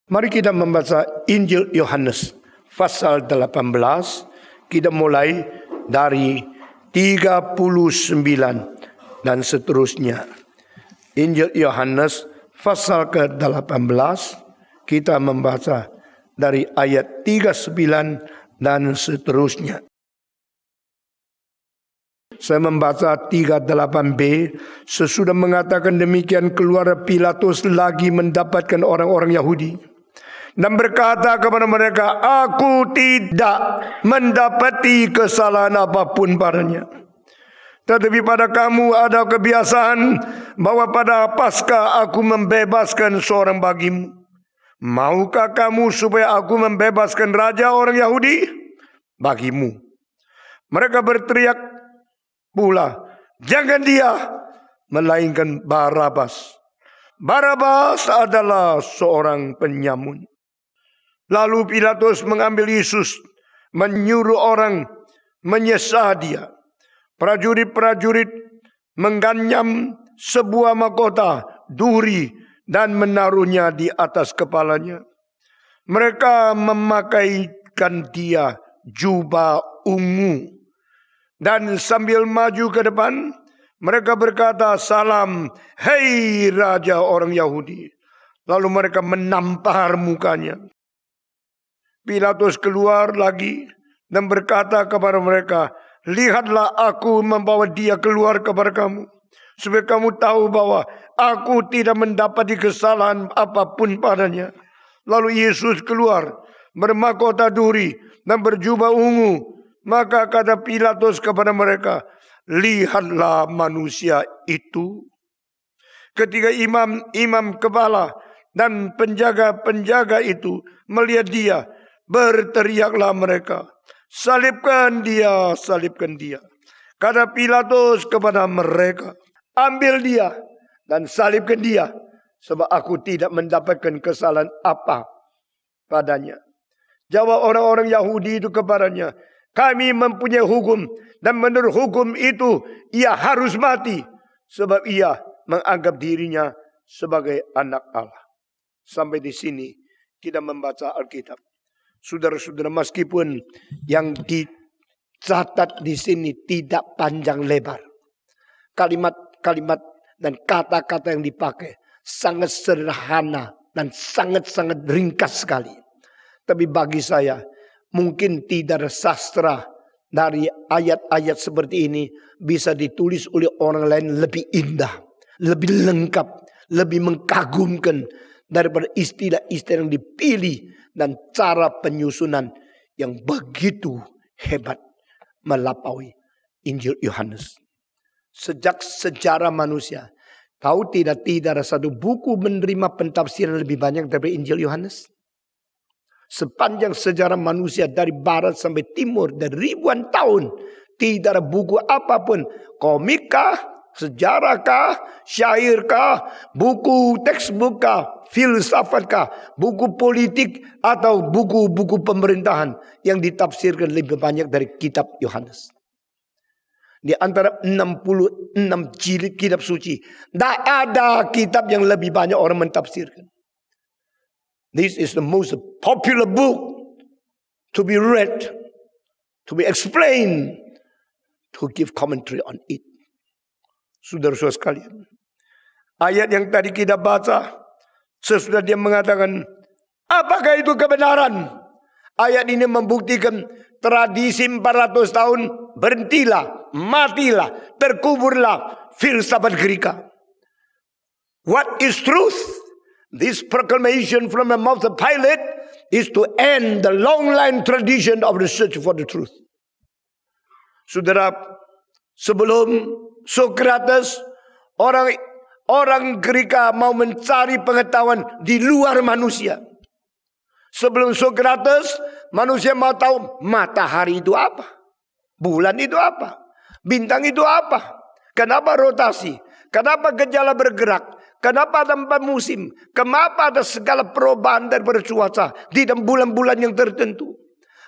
Mari kita membaca Injil Yohanes pasal 18. Kita mulai dari 39 dan seterusnya. Injil Yohanes pasal ke-18. Kita membaca dari ayat 39 dan seterusnya. Saya membaca 38b. Sesudah mengatakan demikian, keluar Pilatus lagi mendapatkan orang-orang Yahudi dan berkata kepada mereka, "Aku tidak mendapati kesalahan apapun padanya. Tetapi pada kamu ada kebiasaan bahwa pada Paskah aku membebaskan seorang bagimu. Maukah kamu supaya aku membebaskan raja orang Yahudi bagimu?" Mereka berteriak pula, "Jangan dia, melainkan Barabas." Barabas adalah seorang penyamun. Lalu Pilatus mengambil Yesus, menyuruh orang menyesah dia. Prajurit-prajurit mengganyam sebuah mahkota duri dan menaruhnya di atas kepalanya. Mereka memakaikan dia jubah ungu. Dan sambil maju ke depan, mereka berkata, "Salam, hei Raja orang Yahudi." Lalu mereka menampar mukanya. Pilatus keluar lagi dan berkata kepada mereka, "Lihatlah, aku membawa dia keluar kepada kamu, supaya kamu tahu bahwa aku tidak mendapati kesalahan apapun padanya." Lalu Yesus keluar bermahkota duri dan berjubah ungu. Maka kata Pilatus kepada mereka, "Lihatlah manusia itu." Ketika imam-imam kepala dan penjaga-penjaga itu melihat dia, berteriaklah mereka, "Salibkan dia, salibkan dia." Kata Pilatus kepada mereka, "Ambil dia dan salibkan dia, sebab aku tidak mendapatkan kesalahan apa padanya." Jawab orang-orang Yahudi itu kepadanya, "Kami mempunyai hukum, dan menurut hukum itu ia harus mati, sebab ia menganggap dirinya sebagai anak Allah." Sampai di sini kita membaca Alkitab. Saudara-saudara, meskipun yang dicatat di sini tidak panjang lebar, kalimat-kalimat dan kata-kata yang dipakai sangat sederhana dan sangat-sangat ringkas sekali. Tapi bagi saya, mungkin tidak ada sastra dari ayat-ayat seperti ini bisa ditulis oleh orang lain lebih indah, lebih lengkap, lebih mengagumkan daripada istilah-istilah yang dipilih dan cara penyusunan yang begitu hebat melampaui Injil Yohanes. Sejak sejarah manusia, tahu tidak ada satu buku menerima pentafsiran lebih banyak dari Injil Yohanes? Sepanjang sejarah manusia dari barat sampai timur, dari ribuan tahun, tidak ada buku apapun, komikkah, sejarahkah, syairkah, buku textbookkah, filsafatkah, buku politik, atau buku-buku pemerintahan yang ditafsirkan lebih banyak dari kitab Yohanes. Di antara 66 jilid kitab suci, tidak ada kitab yang lebih banyak orang mentafsirkan. This is the most popular book to be read, to be explained, to give commentary on it. Saudara-saudara sekalian, ayat yang tadi kita baca, sesudah dia mengatakan, apakah itu kebenaran? Ayat ini membuktikan tradisi 400 tahun, berhentilah, matilah, terkuburlah filsafat Greka. What is truth? This proclamation from the mouth of Pilate is to end the long line tradition of the search for the truth. Saudara, sebelum Sokrates, orang Greka mau mencari pengetahuan di luar manusia. Sebelum Sokrates, manusia mau tahu matahari itu apa, bulan itu apa, bintang itu apa, kenapa rotasi, kenapa gejala bergerak, kenapa ada 4 musim, kenapa ada segala perubahan daripada cuaca di dalam bulan-bulan yang tertentu.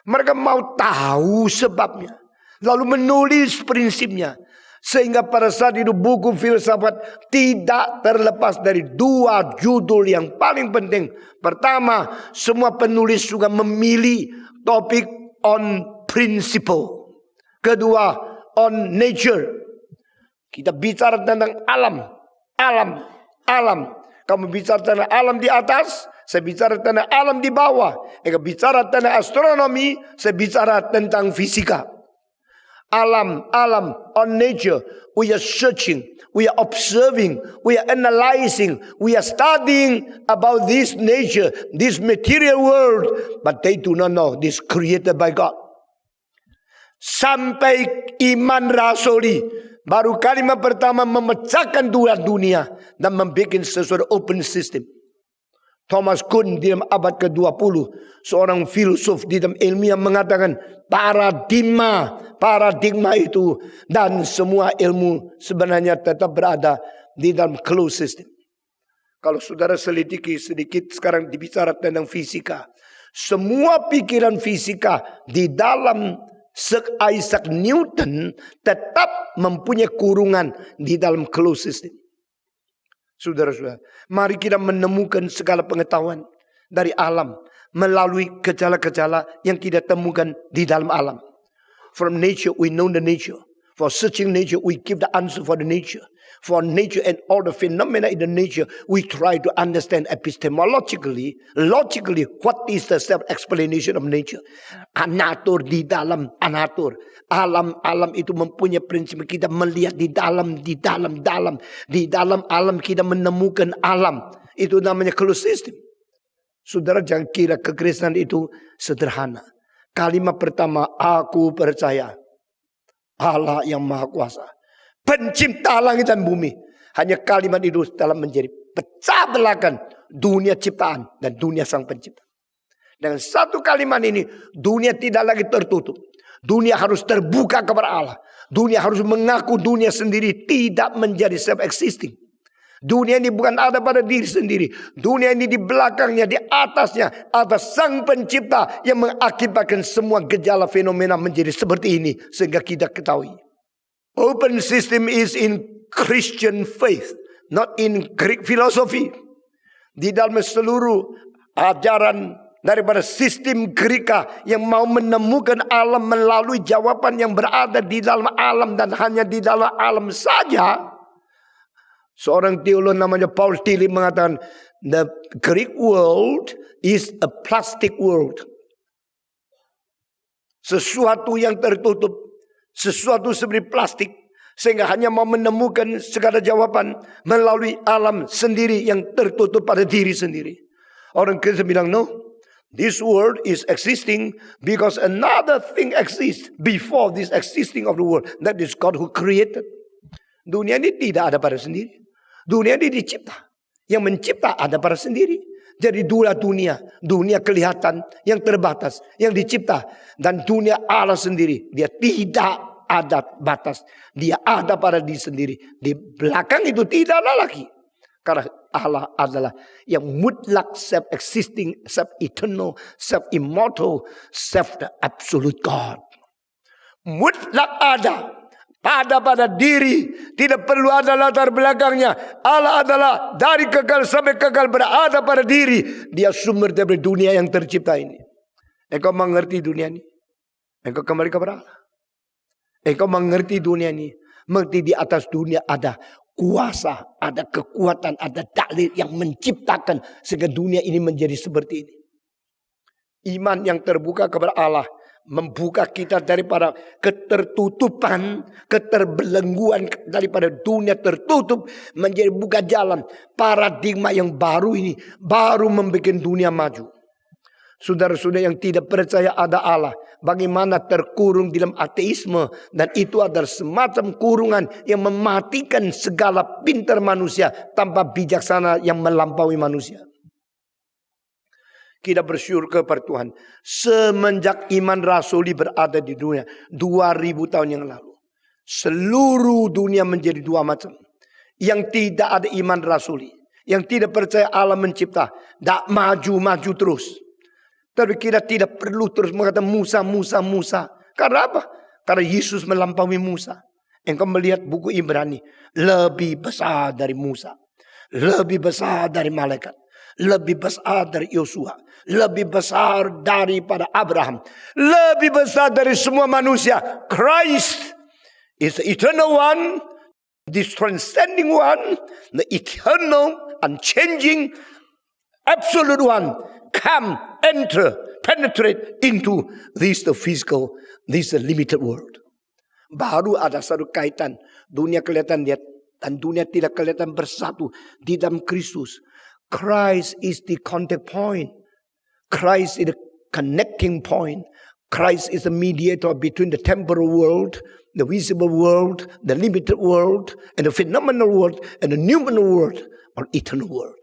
Mereka mau tahu sebabnya, lalu menulis prinsipnya. Sehingga pada saat itu buku filsafat tidak terlepas dari dua judul yang paling penting. Pertama, semua penulis juga memilih topik on principle. Kedua, on nature. Kita bicara tentang alam. Kamu bicara tentang alam di atas, saya bicara tentang alam di bawah. Eka bicara tentang astronomi, saya bicara tentang fisika. Alam, on nature. We are searching, we are observing, we are analyzing, we are studying about this nature, this material world. But they do not know this created by God. Sampai iman rasuli, baru kalimat pertama memecahkan dua dunia dan membuat sesuatu open system. Thomas Kuhn di dalam abad ke-20, seorang filsuf di dalam ilmiah mengatakan paradigma itu dan semua ilmu sebenarnya tetap berada di dalam closed system. Kalau saudara selidiki sedikit sekarang dibicara tentang fisika, semua pikiran fisika di dalam Sir Isaac Newton tetap mempunyai kurungan di dalam closed system. Saudara-saudara, mari kita menemukan segala pengetahuan dari alam melalui gejala-gejala yang kita temukan di dalam alam. From nature, we know the nature. For searching nature, we give the answer for the nature. For nature and all the phenomena in the nature, we try to understand epistemologically, logically, what is the self-explanation of nature. Anatur di dalam anatur. Alam itu mempunyai prinsip kita melihat di dalam alam kita menemukan alam. Itu namanya closed system. Saudara jangan kira kekristenan itu sederhana. Kalimat pertama, aku percaya Allah yang Maha Kuasa, pencipta langit dan bumi. Hanya kalimat itu telah menjadi pecah belakan dunia ciptaan dan dunia sang pencipta. Dengan satu kalimat ini, dunia tidak lagi tertutup. Dunia harus terbuka kepada Allah. Dunia harus mengaku dunia sendiri tidak menjadi self-existing. Dunia ini bukan ada pada diri sendiri. Dunia ini di belakangnya, di atasnya, atas sang pencipta yang mengakibatkan semua gejala fenomena menjadi seperti ini. Sehingga kita ketahui. Open system is in Christian faith, not in Greek philosophy. Di dalam seluruh ajaran daripada sistem Greka yang mau menemukan alam melalui jawaban yang berada di dalam alam dan hanya di dalam alam saja. Seorang teolog namanya Paul Tillich mengatakan, the Greek world is a plastic world. Sesuatu yang tertutup, sesuatu seperti plastik, sehingga hanya mau menemukan segala jawaban melalui alam sendiri yang tertutup pada diri sendiri. Orang Kristen bilang, no, this world is existing because another thing exists before this existing of the world. That is God who created. Dunia ini tidak ada pada sendiri. Dunia ini dicipta. Yang mencipta ada pada sendiri. Jadi dua dunia. Dunia kelihatan yang terbatas, yang dicipta. Dan dunia Allah sendiri. Dia tidak ada batas. Dia ada pada diri sendiri. Di belakang itu tidak ada lagi. Karena Allah adalah yang mutlak, self-existing, self-eternal, self-immortal, self-absolute God. Mutlak ada. Pada diri. Tidak perlu ada latar belakangnya. Allah adalah dari kekal sampai kekal berada pada diri. Dia sumber dari dunia yang tercipta ini. Engkau mengerti dunia ini. Engkau kembali kepada Allah. Engkau mengerti dunia ini. Mengerti di atas dunia ada kuasa, ada kekuatan, ada takdir yang menciptakan sehingga dunia ini menjadi seperti ini. Iman yang terbuka kepada Allah membuka kita daripada ketertutupan, keterbelengguan daripada dunia tertutup menjadi buka jalan. Paradigma yang baru ini baru membuat dunia maju. Saudara-saudara yang tidak percaya ada Allah, bagaimana terkurung dalam ateisme, dan itu adalah semacam kurungan yang mematikan segala pintar manusia tanpa bijaksana yang melampaui manusia. Kita bersyukur kepada Tuhan. Semenjak iman rasuli berada di dunia 2000 tahun yang lalu, seluruh dunia menjadi dua macam. Yang tidak ada iman rasuli, yang tidak percaya Allah mencipta, tak maju-maju terus. Tapi kita tidak perlu terus mengatakan Musa. Karena apa? Karena Yesus melampaui Musa. Engkau melihat buku Ibrani, lebih besar dari Musa, lebih besar dari malaikat, lebih besar dari Yosua, lebih besar daripada Abraham, lebih besar dari semua manusia. Christ is the eternal one, the transcending one, the eternal, unchanging, absolute one. Come, enter, penetrate into this the physical, this the limited world. Baru ada satu kaitan. Dunia kelihatan lihat dan dunia tidak kelihatan bersatu di dalam Kristus. Christ is the contact point. Christ is the connecting point. Christ is the mediator between the temporal world, the visible world, the limited world, and the phenomenal world, and the numinal world, or eternal world.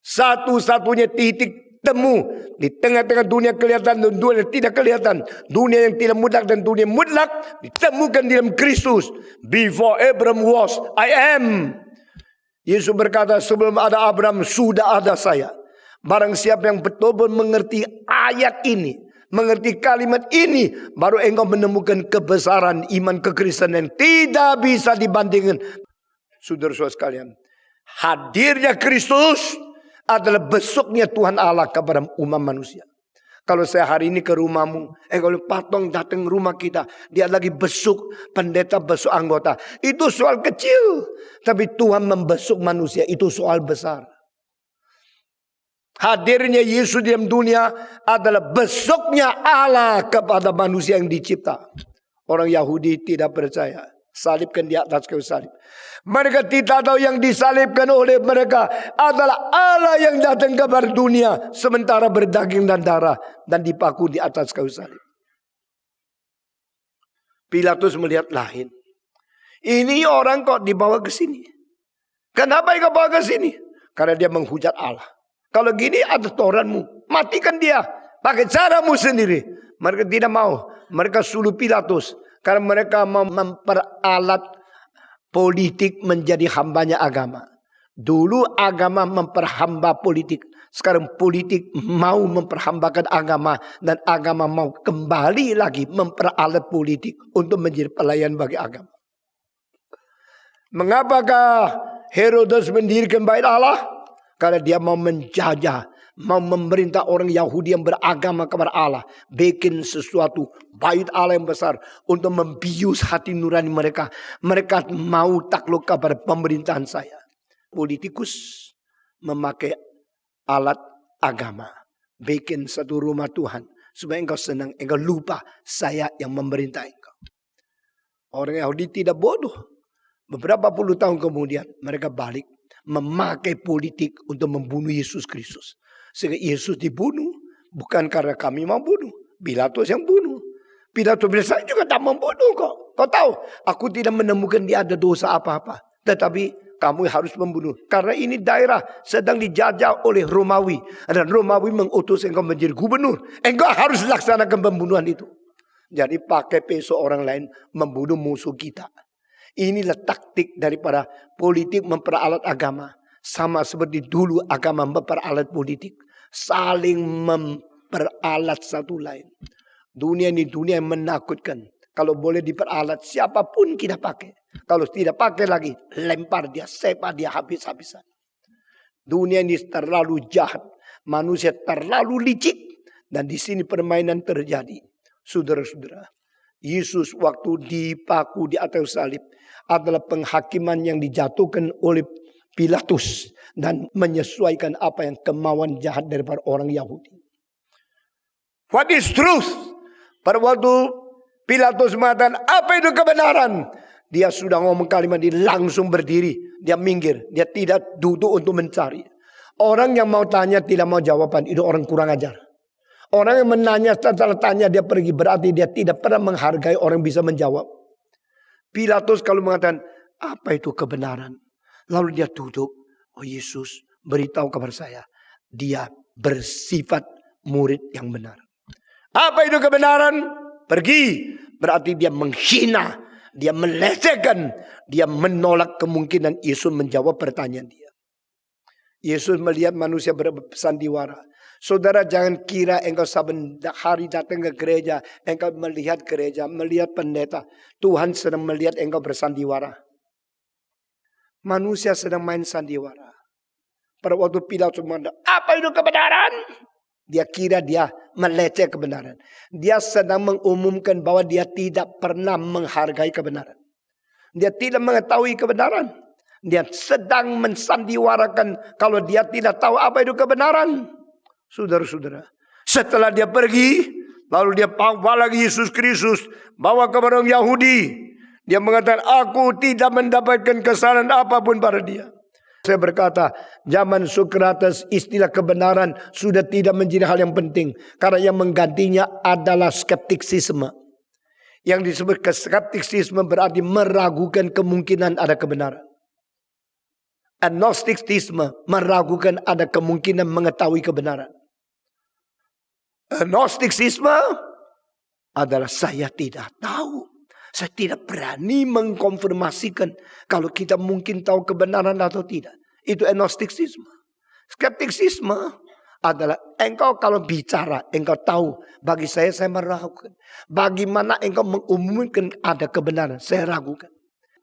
Satu-satunya titik temu di tengah-tengah dunia kelihatan dan dunia tidak kelihatan, dunia yang tidak mutlak dan dunia mutlak, ditemukan di dalam Kristus. Before Abraham was, I am. Yesus berkata, sebelum ada Abraham sudah ada saya. Barang siapa yang betul-betul mengerti ayat ini, mengerti kalimat ini, baru engkau menemukan kebesaran iman kekristenan yang tidak bisa dibandingkan. Saudara-saudara sekalian, hadirnya Kristus adalah besoknya Tuhan Allah kepada umat manusia. Kalau saya hari ini ke rumahmu, kalau Patong datang rumah kita, dia lagi besuk pendeta, besuk anggota, itu soal kecil. Tapi Tuhan membesuk manusia, itu soal besar. Hadirnya Yesus di dalam dunia adalah besoknya Allah kepada manusia yang dicipta. Orang Yahudi tidak percaya. Salibkan di atas kayu salib. Mereka tidak tahu yang disalibkan oleh mereka adalah Allah yang datang kepada dunia, sementara berdaging dan darah dan dipaku di atas kayu salib. Pilatus melihat lain. Ini orang kok dibawa ke sini. Kenapa yang bawa ke sini? Karena dia menghujat Allah. Kalau gini ada Tauratmu, matikan dia pakai caramu sendiri. Mereka tidak mau. Mereka suruh Pilatus. Karena mereka mau memperalat politik menjadi hambanya agama. Dulu agama memperhamba politik. Sekarang politik mau memperhambakan agama. Dan agama mau kembali lagi memperalat politik untuk menjadi pelayan bagi agama. Mengapakah Herodes mendirikan bait Allah? Karena dia mau menjajah, mau memerintah orang Yahudi yang beragama kepada Allah, bikin sesuatu bait Allah yang besar untuk membius hati nurani mereka. Mereka mau takluk kepada pemerintahan saya. Politikus memakai alat agama, bikin satu rumah Tuhan supaya engkau senang, engkau lupa saya yang memerintah engkau. Orang Yahudi tidak bodoh. Beberapa puluh tahun kemudian mereka balik memakai politik untuk membunuh Yesus Kristus. Sehingga Yesus dibunuh bukan karena kami mau bunuh. Pilatus yang bunuh. Pilatus bilang, saya juga tak membunuh kok. Kau tahu, aku tidak menemukan dia ada dosa apa-apa. Tetapi kamu harus membunuh. Karena ini daerah sedang dijajah oleh Romawi. Dan Romawi mengutus engkau menjadi gubernur. Engkau harus laksanakan pembunuhan itu. Jadi pakai peso orang lain membunuh musuh kita. Inilah taktik daripada politik memperalat agama. Sama seperti dulu agama memperalat politik. Saling memperalat satu lain. Dunia ini dunia yang menakutkan. Kalau boleh diperalat siapapun kita pakai. Kalau tidak pakai lagi lempar dia, sepak dia habis-habisan. Dunia ini terlalu jahat. Manusia terlalu licik. Dan di sini permainan terjadi. Saudara-saudara. Yesus waktu dipaku di atas salib adalah penghakiman yang dijatuhkan oleh Pilatus dan menyesuaikan apa yang kemauan jahat daripada orang Yahudi. What is truth? Pada waktu Pilatus mengatakan apa itu kebenaran, dia sudah ngomong kalimat ini langsung berdiri, dia minggir, dia tidak duduk untuk mencari. Orang yang mau tanya tidak mau jawaban, itu orang kurang ajar. Orang yang menanya setelah tanya dia pergi, berarti dia tidak pernah menghargai orang yang bisa menjawab. Pilatus kalau mengatakan apa itu kebenaran, lalu dia duduk, oh Yesus beritahu kepada saya, dia bersifat murid yang benar. Apa itu kebenaran? Pergi, berarti dia menghina, dia melecehkan, dia menolak kemungkinan Yesus menjawab pertanyaan dia. Yesus melihat manusia bersandiwara. Saudara jangan kira engkau saben hari datang ke gereja, engkau melihat gereja, melihat pendeta. Tuhan sedang melihat engkau bersandiwara. Manusia sedang main sandiwara. Pada waktu Pilatus mengatakan, apa itu kebenaran? Dia kira dia meleceh kebenaran. Dia sedang mengumumkan bahwa dia tidak pernah menghargai kebenaran. Dia tidak mengetahui kebenaran. Dia sedang mensandiwarakan kalau dia tidak tahu apa itu kebenaran. Saudara-saudara, setelah dia pergi, lalu dia bawa lagi Yesus Kristus, bawa kepada orang Yahudi. Dia mengatakan, aku tidak mendapatkan kesalahan apapun pada dia. Saya berkata, zaman Sokrates istilah kebenaran sudah tidak menjadi hal yang penting. Karena yang menggantinya adalah skeptisisme. Yang disebut skeptisisme berarti meragukan kemungkinan ada kebenaran. Agnostisisme meragukan ada kemungkinan mengetahui kebenaran. Agnostisisme adalah saya tidak tahu. Saya tidak berani mengkonfirmasikan kalau kita mungkin tahu kebenaran atau tidak. Itu agnostisisme. Skeptisisme adalah engkau kalau bicara, engkau tahu. Bagi saya meragukan. Bagaimana engkau mengumumkan ada kebenaran, saya ragukan.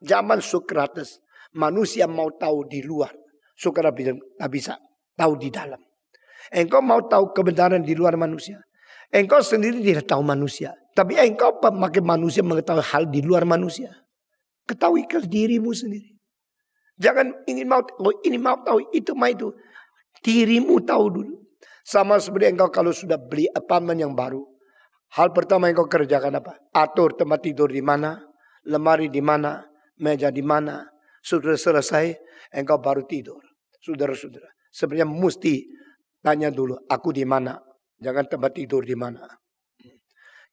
Zaman Sokrates, manusia mau tahu di luar. Sokrates tidak bisa tahu di dalam. Engkau mau tahu kebenaran di luar manusia. Engkau sendiri tidak tahu manusia. Tapi engkau memakai manusia mengetahui hal di luar manusia. Ketahui ke dirimu sendiri. Jangan ini mau tahu, itu mau itu. Dirimu tahu dulu. Sama seperti engkau kalau sudah beli apartemen yang baru. Hal pertama yang kau kerjakan apa? Atur tempat tidur di mana. Lemari di mana. Meja di mana. Sudah selesai, engkau baru tidur. Saudara-saudara. Sebenarnya mesti tanya dulu, aku di mana? Jangan tempat tidur di mana.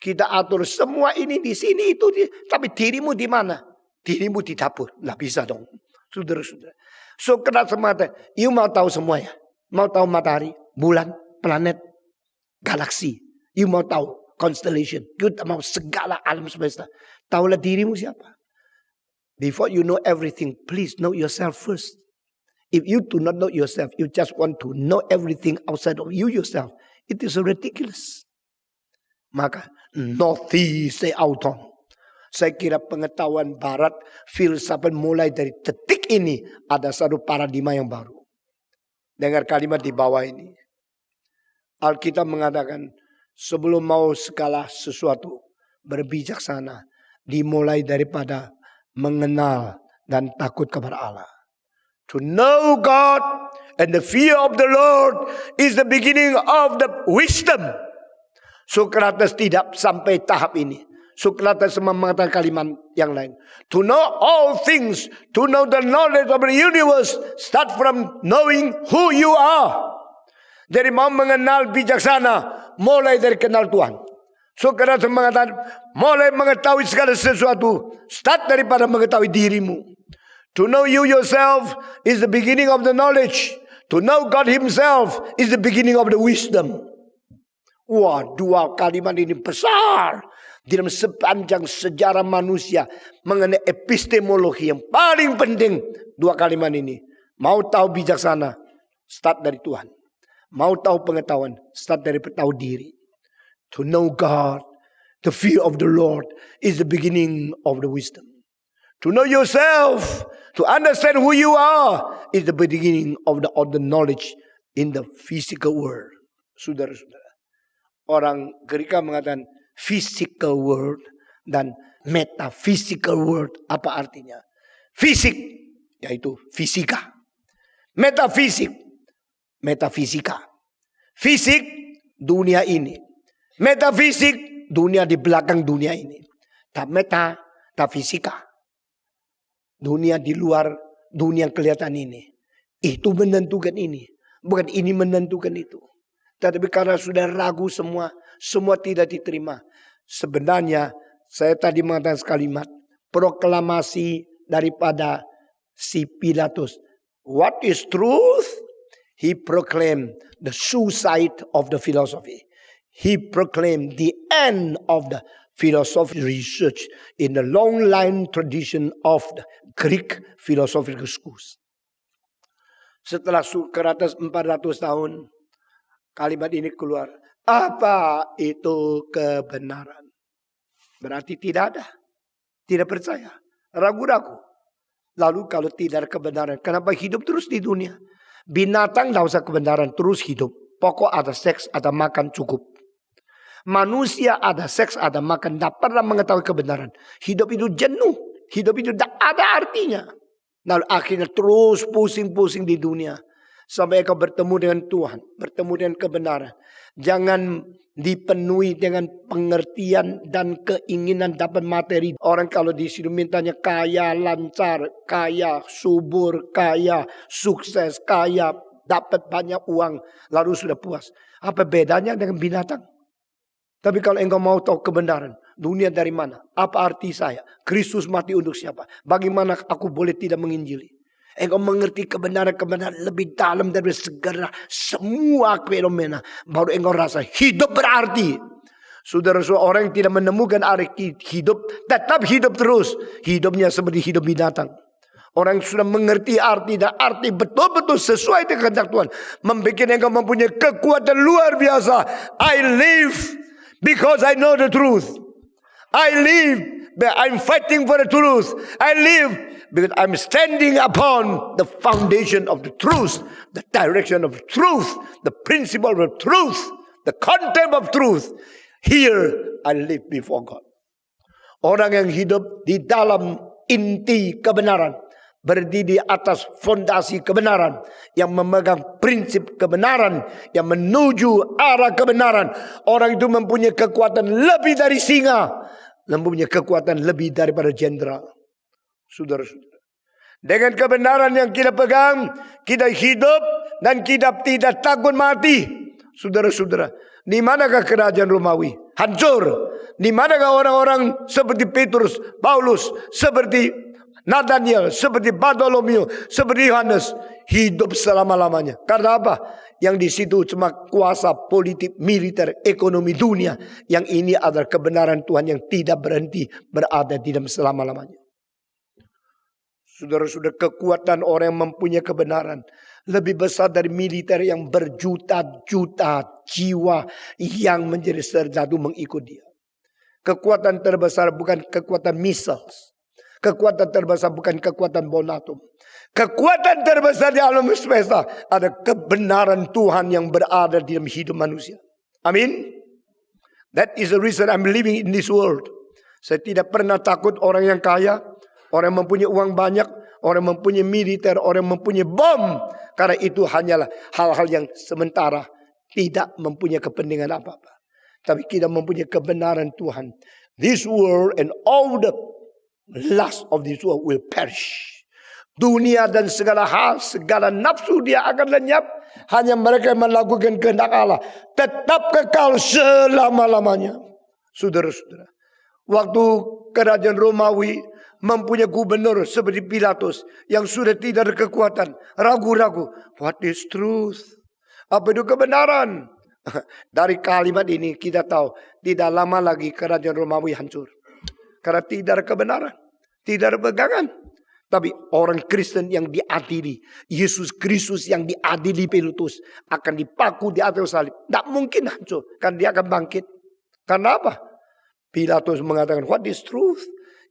Kita atur semua ini di sini itu, tapi dirimu di mana? Dirimu di dapur. Lah bisa dong. Saudara-saudara. Sokrates mengatakan, you mau tahu semua ya? Mau tahu matahari, bulan, planet, galaksi. You mau tahu constellation. You mau segala alam semesta. Tahulah dirimu siapa. Before you know everything, please know yourself first. If you do not know yourself, you just want to know everything outside of you yourself. It is ridiculous. Maka, noti se auton. Saya kira pengetahuan barat, filsafat mulai dari detik ini ada satu paradigma yang baru. Dengar kalimat di bawah ini. Alkitab mengatakan, sebelum mau segala sesuatu, berbijaksana, dimulai daripada mengenal dan takut kepada Allah. To know God and the fear of the Lord is the beginning of the wisdom. Sokrates tidak sampai tahap ini. Sokrates mengatakan kalimat yang lain. To know all things, to know the knowledge of the universe, start from knowing who you are. Jadi mau mengenal bijaksana, mulai dari kenal Tuhan. Sokrates mengatakan, mulai mengetahui segala sesuatu, start daripada mengetahui dirimu. To know you yourself is the beginning of the knowledge. To know God himself is the beginning of the wisdom. Wah, dua kalimat ini besar. Dalam sepanjang sejarah manusia mengenai epistemologi yang paling penting. Dua kalimat ini. Mau tahu bijaksana, start dari Tuhan. Mau tahu pengetahuan, start dari tahu diri. To know God, the fear of the Lord is the beginning of the wisdom. To know yourself, to understand who you are, is the beginning of the knowledge in the physical world. Saudara-saudara. Orang Gerika mengatakan physical world dan metaphysical world. Apa artinya? Fisik, yaitu fisika. Metafisik, metafisika. Fisik, dunia ini. Metafisik, dunia di belakang dunia ini. Metafisika. Dunia di luar dunia yang kelihatan ini. Itu menentukan ini. Bukan ini menentukan itu. Tetapi karena sudah ragu semua tidak diterima. Sebenarnya saya tadi mengatakan kalimat proklamasi daripada si Pilatus. What is truth? He proclaimed the suicide of the philosophy. He proclaimed the end of the philosophy research in the long line tradition of the Greek philosophical schools. Setelah Sokrates 400 tahun, Kalimat ini keluar. Apa itu kebenaran? Berarti tidak ada. Tidak percaya. Ragu-ragu. Lalu kalau tidak ada kebenaran, kenapa hidup terus di dunia? Binatang tidak usah kebenaran, terus hidup. Pokok ada seks, ada makan, cukup. Manusia ada seks, ada makan, tidak pernah mengetahui kebenaran. Hidup itu jenuh. Hidup itu tidak ada artinya. Lalu akhirnya terus pusing-pusing di dunia. Sampai kau bertemu dengan Tuhan. Bertemu dengan kebenaran. Jangan dipenuhi dengan pengertian dan keinginan dapat materi. Orang kalau di sini mintanya kaya, lancar, kaya, subur, kaya, sukses, kaya, dapat banyak uang. Lalu sudah puas. Apa bedanya dengan binatang? Tapi kalau engkau mau tahu kebenaran, dunia dari mana? Apa arti saya? Kristus mati untuk siapa? Bagaimana aku boleh tidak menginjili? Engkau mengerti kebenaran-kebenaran lebih dalam dari segala semua fenomena. Baru engkau rasa hidup berarti. Saudara-saudara, orang yang tidak menemukan arti hidup, tetap hidup terus. Hidupnya seperti hidup binatang. Orang yang sudah mengerti arti dan arti betul-betul sesuai dengan kehendak Tuhan. Membuat engkau mempunyai kekuatan luar biasa. I live because I know the truth. I live but I'm fighting for the truth. I live because I'm standing upon the foundation of the truth, the direction of truth, the principle of truth, the content of truth. Here I live before God. Orang yang hidup di dalam inti kebenaran, berdiri di atas fondasi kebenaran, yang memegang prinsip kebenaran, yang menuju arah kebenaran. Orang itu mempunyai kekuatan lebih dari singa, mempunyai kekuatan lebih daripada jenderal. Saudara-saudara, dengan kebenaran yang kita pegang, kita hidup dan kita tidak takut mati. Saudara-saudara, di manakah kerajaan Romawi? Hancur. Di manakah orang-orang seperti Petrus, Paulus, seperti Nathaniel, seperti Bartolomeo, seperti Yohanes, hidup selama-lamanya? Karena apa? Yang di situ cuma kuasa politik, militer, ekonomi dunia. Yang ini adalah kebenaran Tuhan yang tidak berhenti berada di dalam selama-lamanya. Saudara-saudara, kekuatan orang yang mempunyai kebenaran lebih besar dari militer yang berjuta-juta jiwa yang menjadi serjadu mengikut dia. Kekuatan terbesar bukan kekuatan missiles. Kekuatan terbesar bukan kekuatan bom atom. Kekuatan terbesar di alam semesta ada kebenaran Tuhan yang berada di dalam hidup manusia. Amin. That is the reason I'm living in this world. Saya tidak pernah takut orang yang kaya, orang yang mempunyai uang banyak, orang yang mempunyai militer, orang yang mempunyai bom. Karena itu hanyalah hal-hal yang sementara, tidak mempunyai kepentingan apa-apa. Tapi kita mempunyai kebenaran Tuhan. This world and all the lust of this world will perish. Dunia dan segala hal, segala nafsu dia akan lenyap. Hanya mereka yang melakukan kehendak Allah tetap kekal selama-lamanya. Saudara-saudara, waktu kerajaan Romawi mempunyai gubernur seperti Pilatus yang sudah tidak ada kekuatan, ragu-ragu. What is truth? Apa itu kebenaran? Dari kalimat ini kita tahu tidak lama lagi kerajaan Romawi hancur. Karena tidak ada kebenaran, tidak ada pegangan. Tapi orang Kristen yang diadili, Yesus Kristus yang diadili Pilatus akan dipaku di atas salib. Tidak mungkin hancur, karena dia akan bangkit. Karena apa? Pilatus mengatakan, what is truth?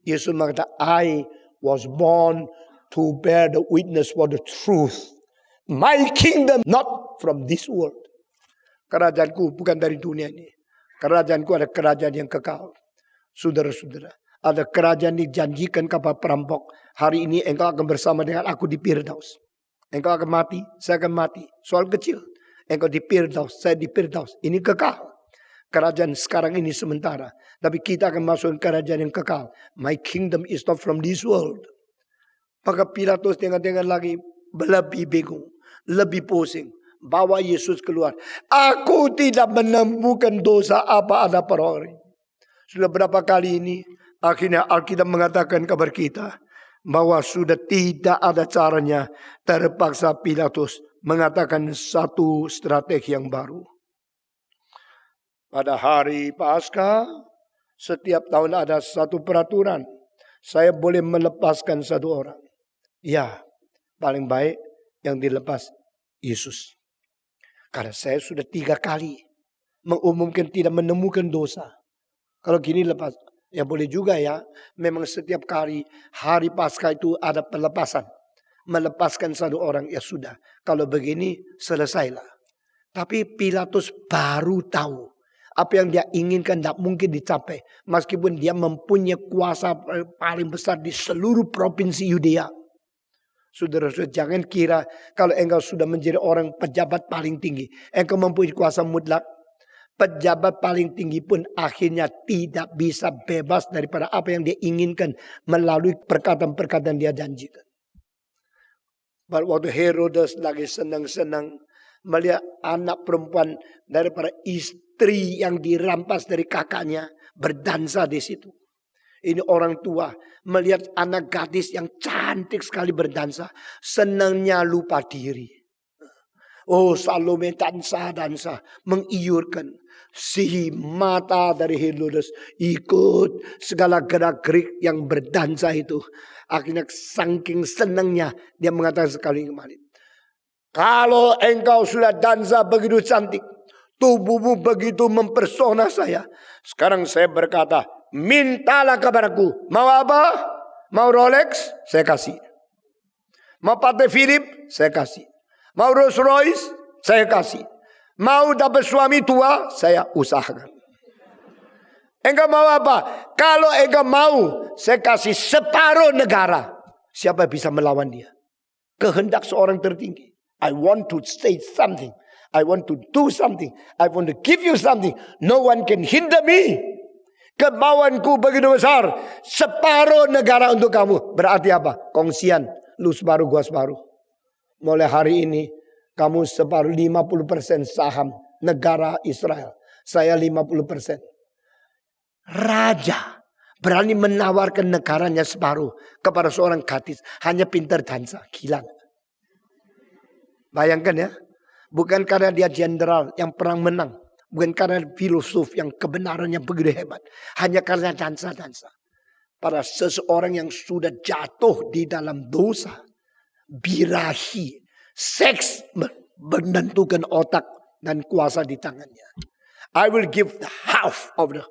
Yesus mengatakan, I was born to bear the witness for the truth. My kingdom not from this world. Kerajaanku bukan dari dunia ini. Kerajaanku ada kerajaan yang kekal. Saudara-saudara, ada kerajaan dijanjikan kepada perampok. Hari ini engkau akan bersama dengan aku di Firdaus. Engkau akan mati, saya akan mati. Soal kecil. Engkau di Firdaus, saya di Firdaus. Ini kekal. Kerajaan sekarang ini sementara. Tapi kita akan masuk ke kerajaan yang kekal. My kingdom is not from this world. Maka Pilatus dengan lagi lebih bingung. Lebih pusing. Bawa Yesus keluar. Aku tidak menemukan dosa apa ada pada orang ini. Sudah berapa kali ini akhirnya Alkitab mengatakan kepada kita bahwa sudah tidak ada caranya. Terpaksa Pilatus mengatakan satu strategi yang baru. Pada hari Paskah, setiap tahun ada satu peraturan. Saya boleh melepaskan satu orang. Ya, paling baik yang dilepas Yesus. Karena saya sudah 3 kali mengumumkan tidak menemukan dosa. Kalau gini lepas, ya boleh juga ya. Memang setiap kali hari Paskah itu ada pelepasan. Melepaskan satu orang, ya sudah. Kalau begini selesailah. Tapi Pilatus baru tahu apa yang dia inginkan tidak mungkin dicapai. Meskipun dia mempunyai kuasa paling besar di seluruh provinsi Yudea. Saudara-saudara, jangan kira kalau engkau sudah menjadi orang pejabat paling tinggi, engkau mempunyai kuasa mutlak. Pejabat paling tinggi pun akhirnya tidak bisa bebas daripada apa yang dia inginkan melalui perkataan-perkataan dia janjikan. Waktu Herodes lagi senang-senang melihat anak perempuan daripada istri yang dirampas dari kakaknya berdansa di situ. Ini orang tua melihat anak gadis yang cantik sekali berdansa. Senangnya lupa diri. Oh, Salome dansa mengiurkan. Si mata dari Herodes ikut segala gerak-gerik yang berdansa itu. Akhirnya saking senangnya dia mengatakan sekali kembali. Kalau engkau sudah dansa begitu cantik, tubuhmu begitu mempersona saya. Sekarang saya berkata, mintalah kepadaku. Mau apa? Mau Rolex? Saya kasih. Mau Patek Philippe? Saya kasih. Mau Rolls Royce? Saya kasih. Mau dapat suami tua? Saya usahakan. Engkau mau apa? Kalau engkau mau, saya kasih separuh negara. Siapa bisa melawan dia? Kehendak seorang tertinggi. I want to say something. I want to do something. I want to give you something. No one can hinder me. Kemauanku begitu besar. Separuh negara untuk kamu. Berarti apa? Kongsian. Lu separuh, gua separuh. Mulai hari ini, kamu separuh 50% saham negara Israel. Saya 50%. Raja berani menawarkan negaranya separuh kepada seorang gadis. Hanya pintar dansa. Gila. Bayangkan ya. Bukan karena dia jenderal yang perang menang. Bukan karena filosof yang kebenarannya begitu hebat. Hanya karena dansa-dansa. Pada seseorang yang sudah jatuh di dalam dosa. Birahi. Seks menentukan otak dan kuasa di tangannya. I will give the half of the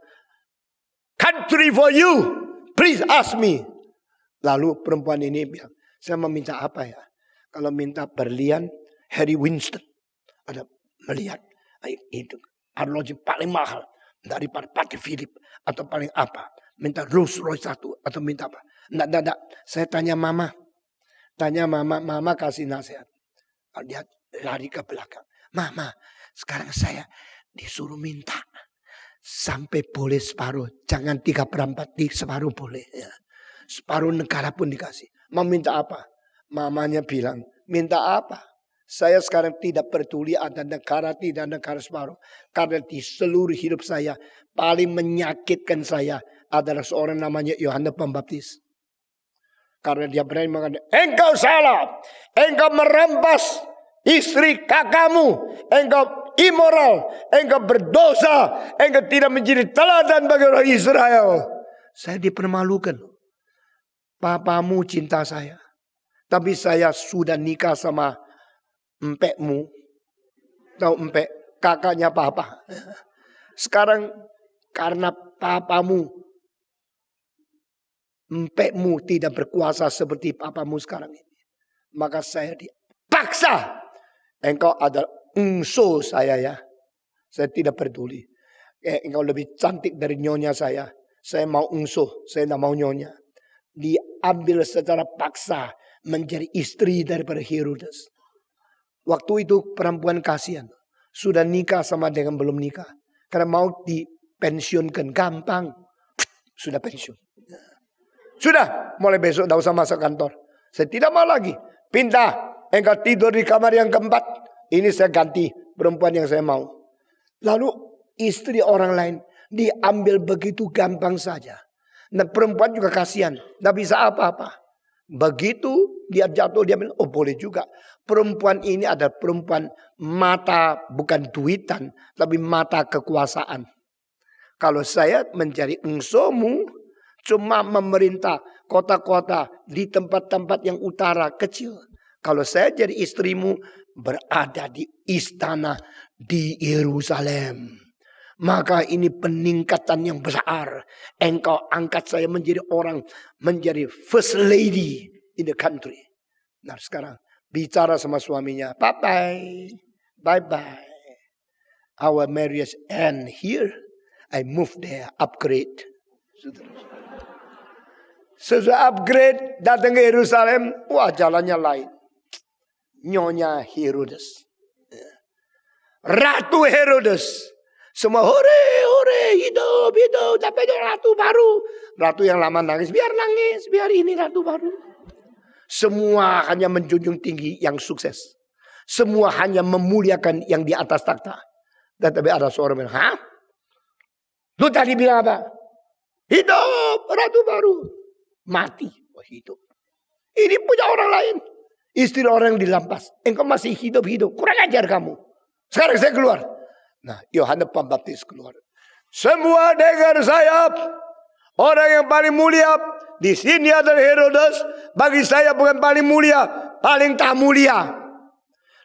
country for you. Please ask me. Lalu perempuan ini bilang, saya meminta apa ya? Kalau minta berlian, Harry Winston. Ada melihat. Itu arloji paling mahal. Daripada Patek Philippe. Atau paling apa. Minta Rolls Royce 1. Atau minta apa. Tidak. Saya tanya mama. Mama kasih nasihat. Dia lari ke belakang. Mama, sekarang saya disuruh minta. Sampai boleh separuh. Jangan 3/4, separuh boleh. Ya. Separuh negara pun dikasih. Mau minta apa? Mamanya bilang, minta apa? Saya sekarang tidak peduli ada negara, tidak negara separuh. Karena di seluruh hidup saya, paling menyakitkan saya adalah seorang namanya Yohanes Pembaptis. Karena dia berani mengatakan, engkau salah. Engkau merampas istri kakakmu. Engkau immoral. Engkau berdosa. Engkau tidak menjadi teladan bagi orang Israel. Saya dipermalukan. Papamu cinta saya. Tapi saya sudah nikah sama empekmu. Tahu empek? Kakaknya papa. Sekarang karena papamu, empekmu tidak berkuasa seperti papamu sekarang ini. Maka saya dipaksa. Engkau adalah engso saya ya. Saya tidak peduli. Engkau lebih cantik dari nyonya saya. Saya mau engso. Saya tidak mau nyonya. Diambil secara paksa. Menjadi istri daripada Herodes. Waktu itu perempuan kasihan. Sudah nikah sama dengan belum nikah. Karena mau dipensiunkan. Gampang. Sudah pensiun. Sudah, mulai besok tidak usah masuk kantor. Saya tidak mau lagi. Pindah, engkau tidur di kamar yang keempat. Ini saya ganti perempuan yang saya mau. Lalu istri orang lain diambil begitu gampang saja. Nah perempuan juga kasihan. Tidak bisa apa-apa. Begitu dia jatuh, dia bilang, oh boleh juga. Perempuan ini adalah perempuan mata bukan duitan. Tapi mata kekuasaan. Kalau saya menjadi engsomu, cuma memerintah kota-kota di tempat-tempat yang utara kecil. Kalau saya jadi istrimu, berada di istana di Yerusalem. Maka ini peningkatan yang besar. Engkau angkat saya menjadi first lady in the country. Nah sekarang bicara sama suaminya, bye-bye, bye-bye. Our marriage end here. I move there, upgrade. Sesudah upgrade, datang ke Yerusalem, wah jalannya lain. Nyonya Herodes. Ratu Herodes. Semua hore, hidup, tapi ratu baru. Ratu yang lama nangis, biar ini ratu baru. Semua hanya menjunjung tinggi yang sukses. Semua hanya memuliakan yang di atas takhta. Tetapi ada seorang bilang, hah? Lu tadi bilang apa? Hidup, ratu baru. Mati, hidup. Ini punya orang lain. Istri orang yang dilampas. Engkau masih hidup. Kurang ajar kamu. Sekarang saya keluar. Nah, Yohanes Pembaptis keluar. Semua dengar saya. Orang yang paling mulia di sini adalah Herodes. Bagi saya bukan paling mulia, paling tak mulia.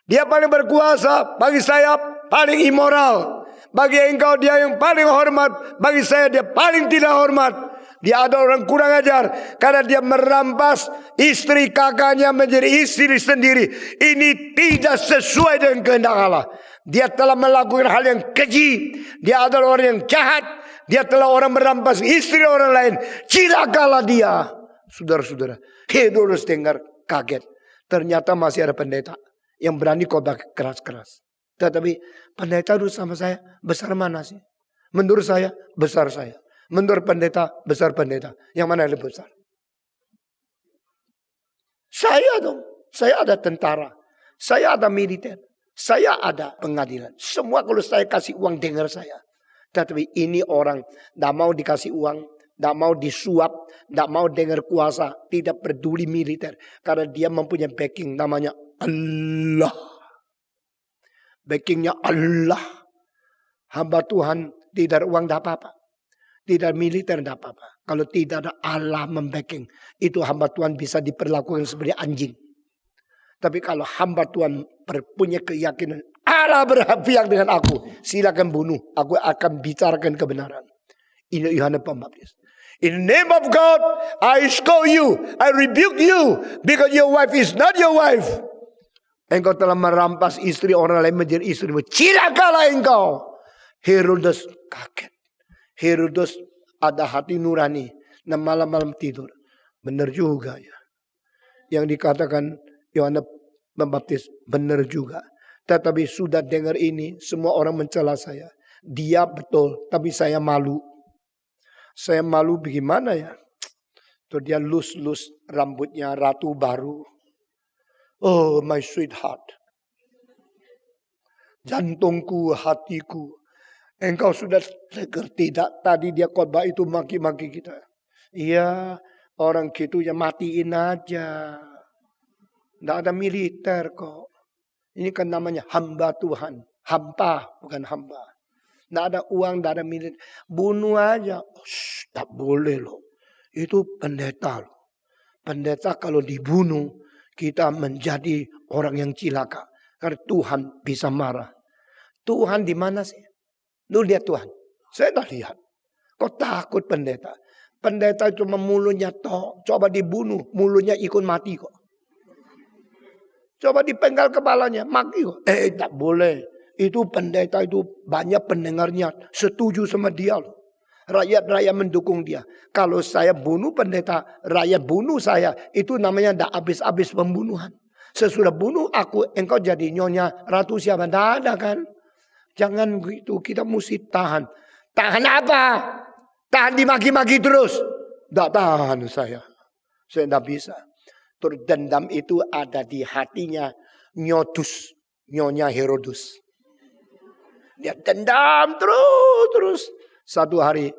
Dia paling berkuasa. Bagi saya paling immoral. Bagi engkau dia yang paling hormat. Bagi saya dia paling tidak hormat. Dia ada orang kurang ajar. Karena dia merampas istri kakaknya menjadi istri sendiri. Ini tidak sesuai dengan kehendak Allah. Dia telah melakukan hal yang keji. Dia adalah orang yang jahat. Dia telah orang merampas istri orang lain. Cilakalah dia. Saudara-saudara, Herodes dengar kaget. Ternyata masih ada pendeta yang berani khotbah keras-keras. Tetapi pendeta itu sama saya, besar mana sih? Menurut saya, besar saya. Menurut pendeta, besar pendeta. Yang mana yang lebih besar? Saya dong. Saya ada tentara. Saya ada militer. Saya ada pengadilan. Semua kalau saya kasih uang dengar saya. Tetapi ini orang tidak mau dikasih uang. Tidak mau disuap. Tidak mau dengar kuasa. Tidak peduli militer. Karena dia mempunyai backing. Namanya Allah. Backingnya Allah. Hamba Tuhan tidak ada uang tidak apa-apa. Tidak militer tidak apa-apa. Kalau tidak ada Allah membacking. Itu hamba Tuhan bisa diperlakukan seperti anjing. Tapi kalau hamba Tuhan punya keyakinan Allah berpihak dengan aku, silakan bunuh. Aku akan bicarakan kebenaran. Ini Yohanes Pembaptis. In the name of God, I scold you, I rebuke you, because your wife is not your wife. Engkau telah merampas istri orang lain menjadi istrimu. Cilakalah engkau. Herodes kaget. Herodes ada hati nurani. Dan malam-malam tidur. Benar juga ya. Yang dikatakan Yohanes Pembaptis benar juga. Tetapi sudah dengar ini, semua orang mencela saya. Dia betul, tapi saya malu. Saya malu bagaimana ya? Tuh dia lus-lus rambutnya ratu baru. Oh my sweetheart. Jantungku, hatiku. Engkau sudah dengar tidak? Tadi dia khotbah itu maki-maki kita. Iya, orang gitu ya matiin aja. Tidak ada militer kok. Ini kan namanya hamba Tuhan. Hamba, bukan hamba. Tidak ada uang, tidak ada militer. Bunuh aja. Tak boleh loh. Itu pendeta loh. Pendeta kalau dibunuh, kita menjadi orang yang cilaka. Karena Tuhan bisa marah. Tuhan di mana sih? Lu lihat Tuhan. Saya tak lihat. Kok takut pendeta? Pendeta cuma mulutnya toh. Coba dibunuh, mulutnya ikut mati kok. Coba dipenggal kepalanya, mati kok. Tak boleh. Itu pendeta itu banyak pendengarnya setuju sama dia loh. Rakyat-rakyat mendukung dia. Kalau saya bunuh pendeta, rakyat bunuh saya. Itu namanya tidak habis-habis pembunuhan. Sesudah bunuh aku, engkau jadi nyonya ratu siapa? Tidak ada kan? Jangan gitu, kita mesti tahan. Tahan apa? Tahan dimaki-maki terus. Tidak tahan saya. Saya tidak bisa. Dendam itu ada di hatinya Nyotus, Nyonya Herodes. Dia dendam terus. Satu hari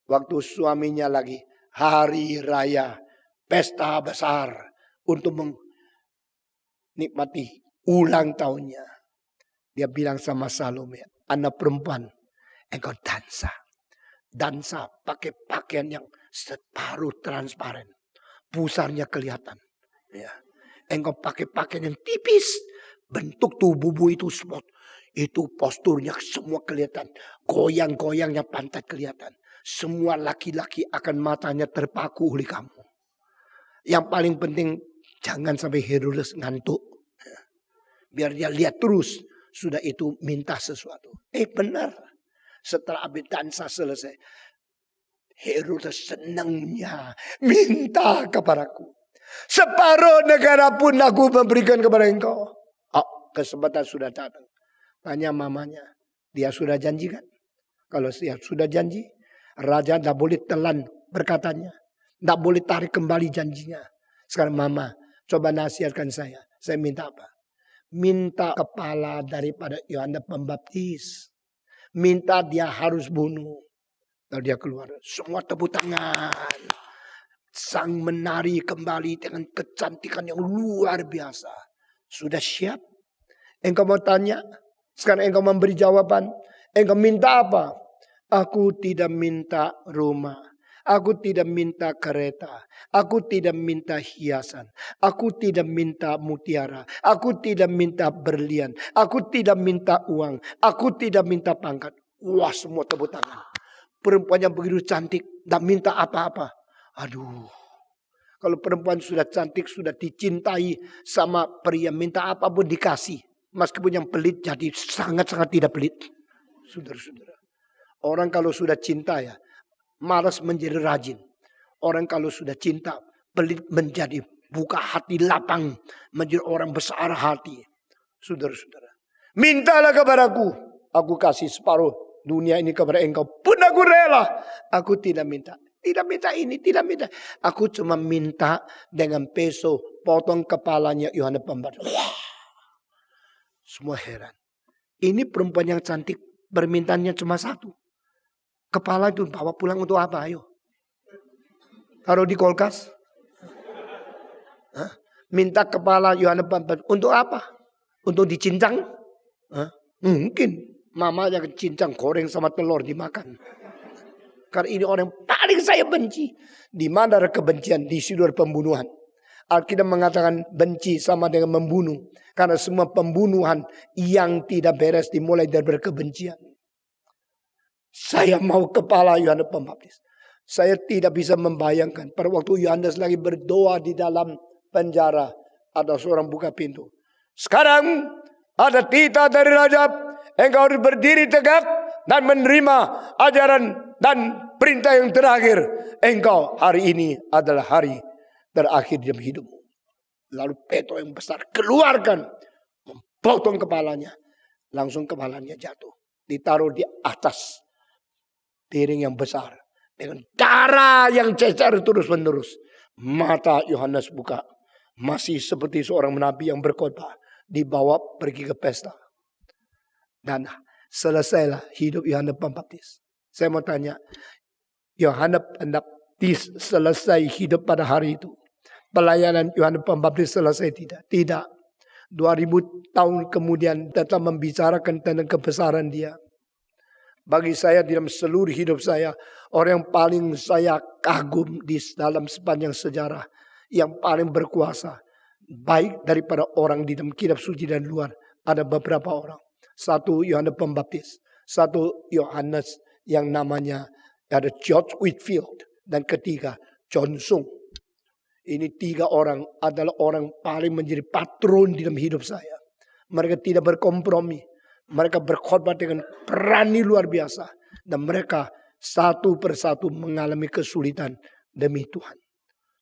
waktu suaminya lagi hari raya pesta besar untuk menikmati ulang tahunnya. Dia bilang sama Salome, anak perempuan, engkau dansa. Dansa pakai pakaian yang separuh transparan. Pusarnya kelihatan. Ya. Engkau pakai pakaian yang tipis. Bentuk tubuhmu itu semua. Itu posturnya semua kelihatan. Goyang-goyangnya pantat kelihatan. Semua laki-laki akan matanya terpaku oleh kamu. Yang paling penting jangan sampai Herodes ngantuk. Biar dia lihat terus. Sudah itu minta sesuatu. Benar. Setelah abid dansa selesai. Herodes senangnya minta kepadaku. Separuh negara pun aku memberikan kepada engkau. Kesempatan sudah datang. Tanya mamanya. Dia sudah janjikan. Kalau dia sudah janji. Raja tidak boleh telan berkatanya. Tidak boleh tarik kembali janjinya. Sekarang mama. Coba nasihatkan saya. Saya minta apa? Minta kepala daripada Yohanes Pembaptis. Minta dia harus bunuh. Lalu dia keluar. Semua tepuk tangan. Sang menari kembali dengan kecantikan yang luar biasa. Sudah siap? Engkau mau tanya? Sekarang engkau memberi jawaban. Engkau minta apa? Aku tidak minta rumah. Aku tidak minta kereta. Aku tidak minta hiasan. Aku tidak minta mutiara. Aku tidak minta berlian. Aku tidak minta uang. Aku tidak minta pangkat. Wah, semua tepuk tangan. Perempuan yang begitu cantik. Tak minta apa-apa. Aduh. Kalau perempuan sudah cantik, sudah dicintai sama pria. Minta apapun dikasih. Meskipun yang pelit jadi sangat-sangat tidak pelit. Saudara-saudara. Orang kalau sudah cinta ya. Malas menjadi rajin. Orang kalau sudah cinta. Pelit menjadi buka hati lapang. Menjadi orang besar hati. Saudara-saudara. Mintalah kepadaku. Aku kasih separuh dunia ini kepada engkau. Pun aku rela. Aku tidak minta. Tidak minta ini. Tidak minta. Aku cuma minta dengan peso. Potong kepalanya Yohanes Pembaptis. Semua heran. Ini perempuan yang cantik. Permintaannya cuma satu. Kepala itu bawa pulang untuk apa? Ayo. Taruh di kulkas. Minta kepala Yohanes Pembaptis. Untuk apa? Untuk dicincang? Mungkin. Mama yang cincang goreng sama telur dimakan. Karena ini orang yang paling saya benci. Di mana ada kebencian? Di situ ada pembunuhan. Alkitab mengatakan benci sama dengan membunuh. Karena semua pembunuhan yang tidak beres dimulai dari berkebencian. Saya mau kepala Yohanes Pembaptis. Saya tidak bisa membayangkan. Pada waktu Yohanes lagi berdoa di dalam penjara. Ada seorang buka pintu. Sekarang ada titah dari raja. Engkau harus berdiri tegak. Dan menerima ajaran dan perintah yang terakhir. Engkau hari ini adalah hari terakhir dalam hidupmu. Lalu peto yang besar keluarkan. Memotong kepalanya. Langsung kepalanya jatuh. Ditaruh di atas piring yang besar. Dengan darah yang cecer terus menerus. Mata Yohanes buka. Masih seperti seorang nabi yang berkhotbah. Dibawa pergi ke pesta. Dan selesailah hidup Yohanes Pembaptis. Saya mau tanya. Yohanes Pembaptis selesai hidup pada hari itu. Pelayanan Yohanes Pembaptis selesai tidak? Tidak. 2000 tahun kemudian datang membicarakan tentang kebesaran dia. Bagi saya dalam seluruh hidup saya. Orang yang paling saya kagum di dalam sepanjang sejarah. Yang paling berkuasa. Baik daripada orang di dalam kitab suci dan luar. Ada beberapa orang. Satu Yohanes Pembaptis. Satu Yohanes yang namanya ada George Whitefield. Dan ketiga John Sung. Ini tiga orang adalah orang paling menjadi patron di dalam hidup saya. Mereka tidak berkompromi. Mereka berkhotbah dengan berani luar biasa. Dan mereka satu persatu mengalami kesulitan demi Tuhan.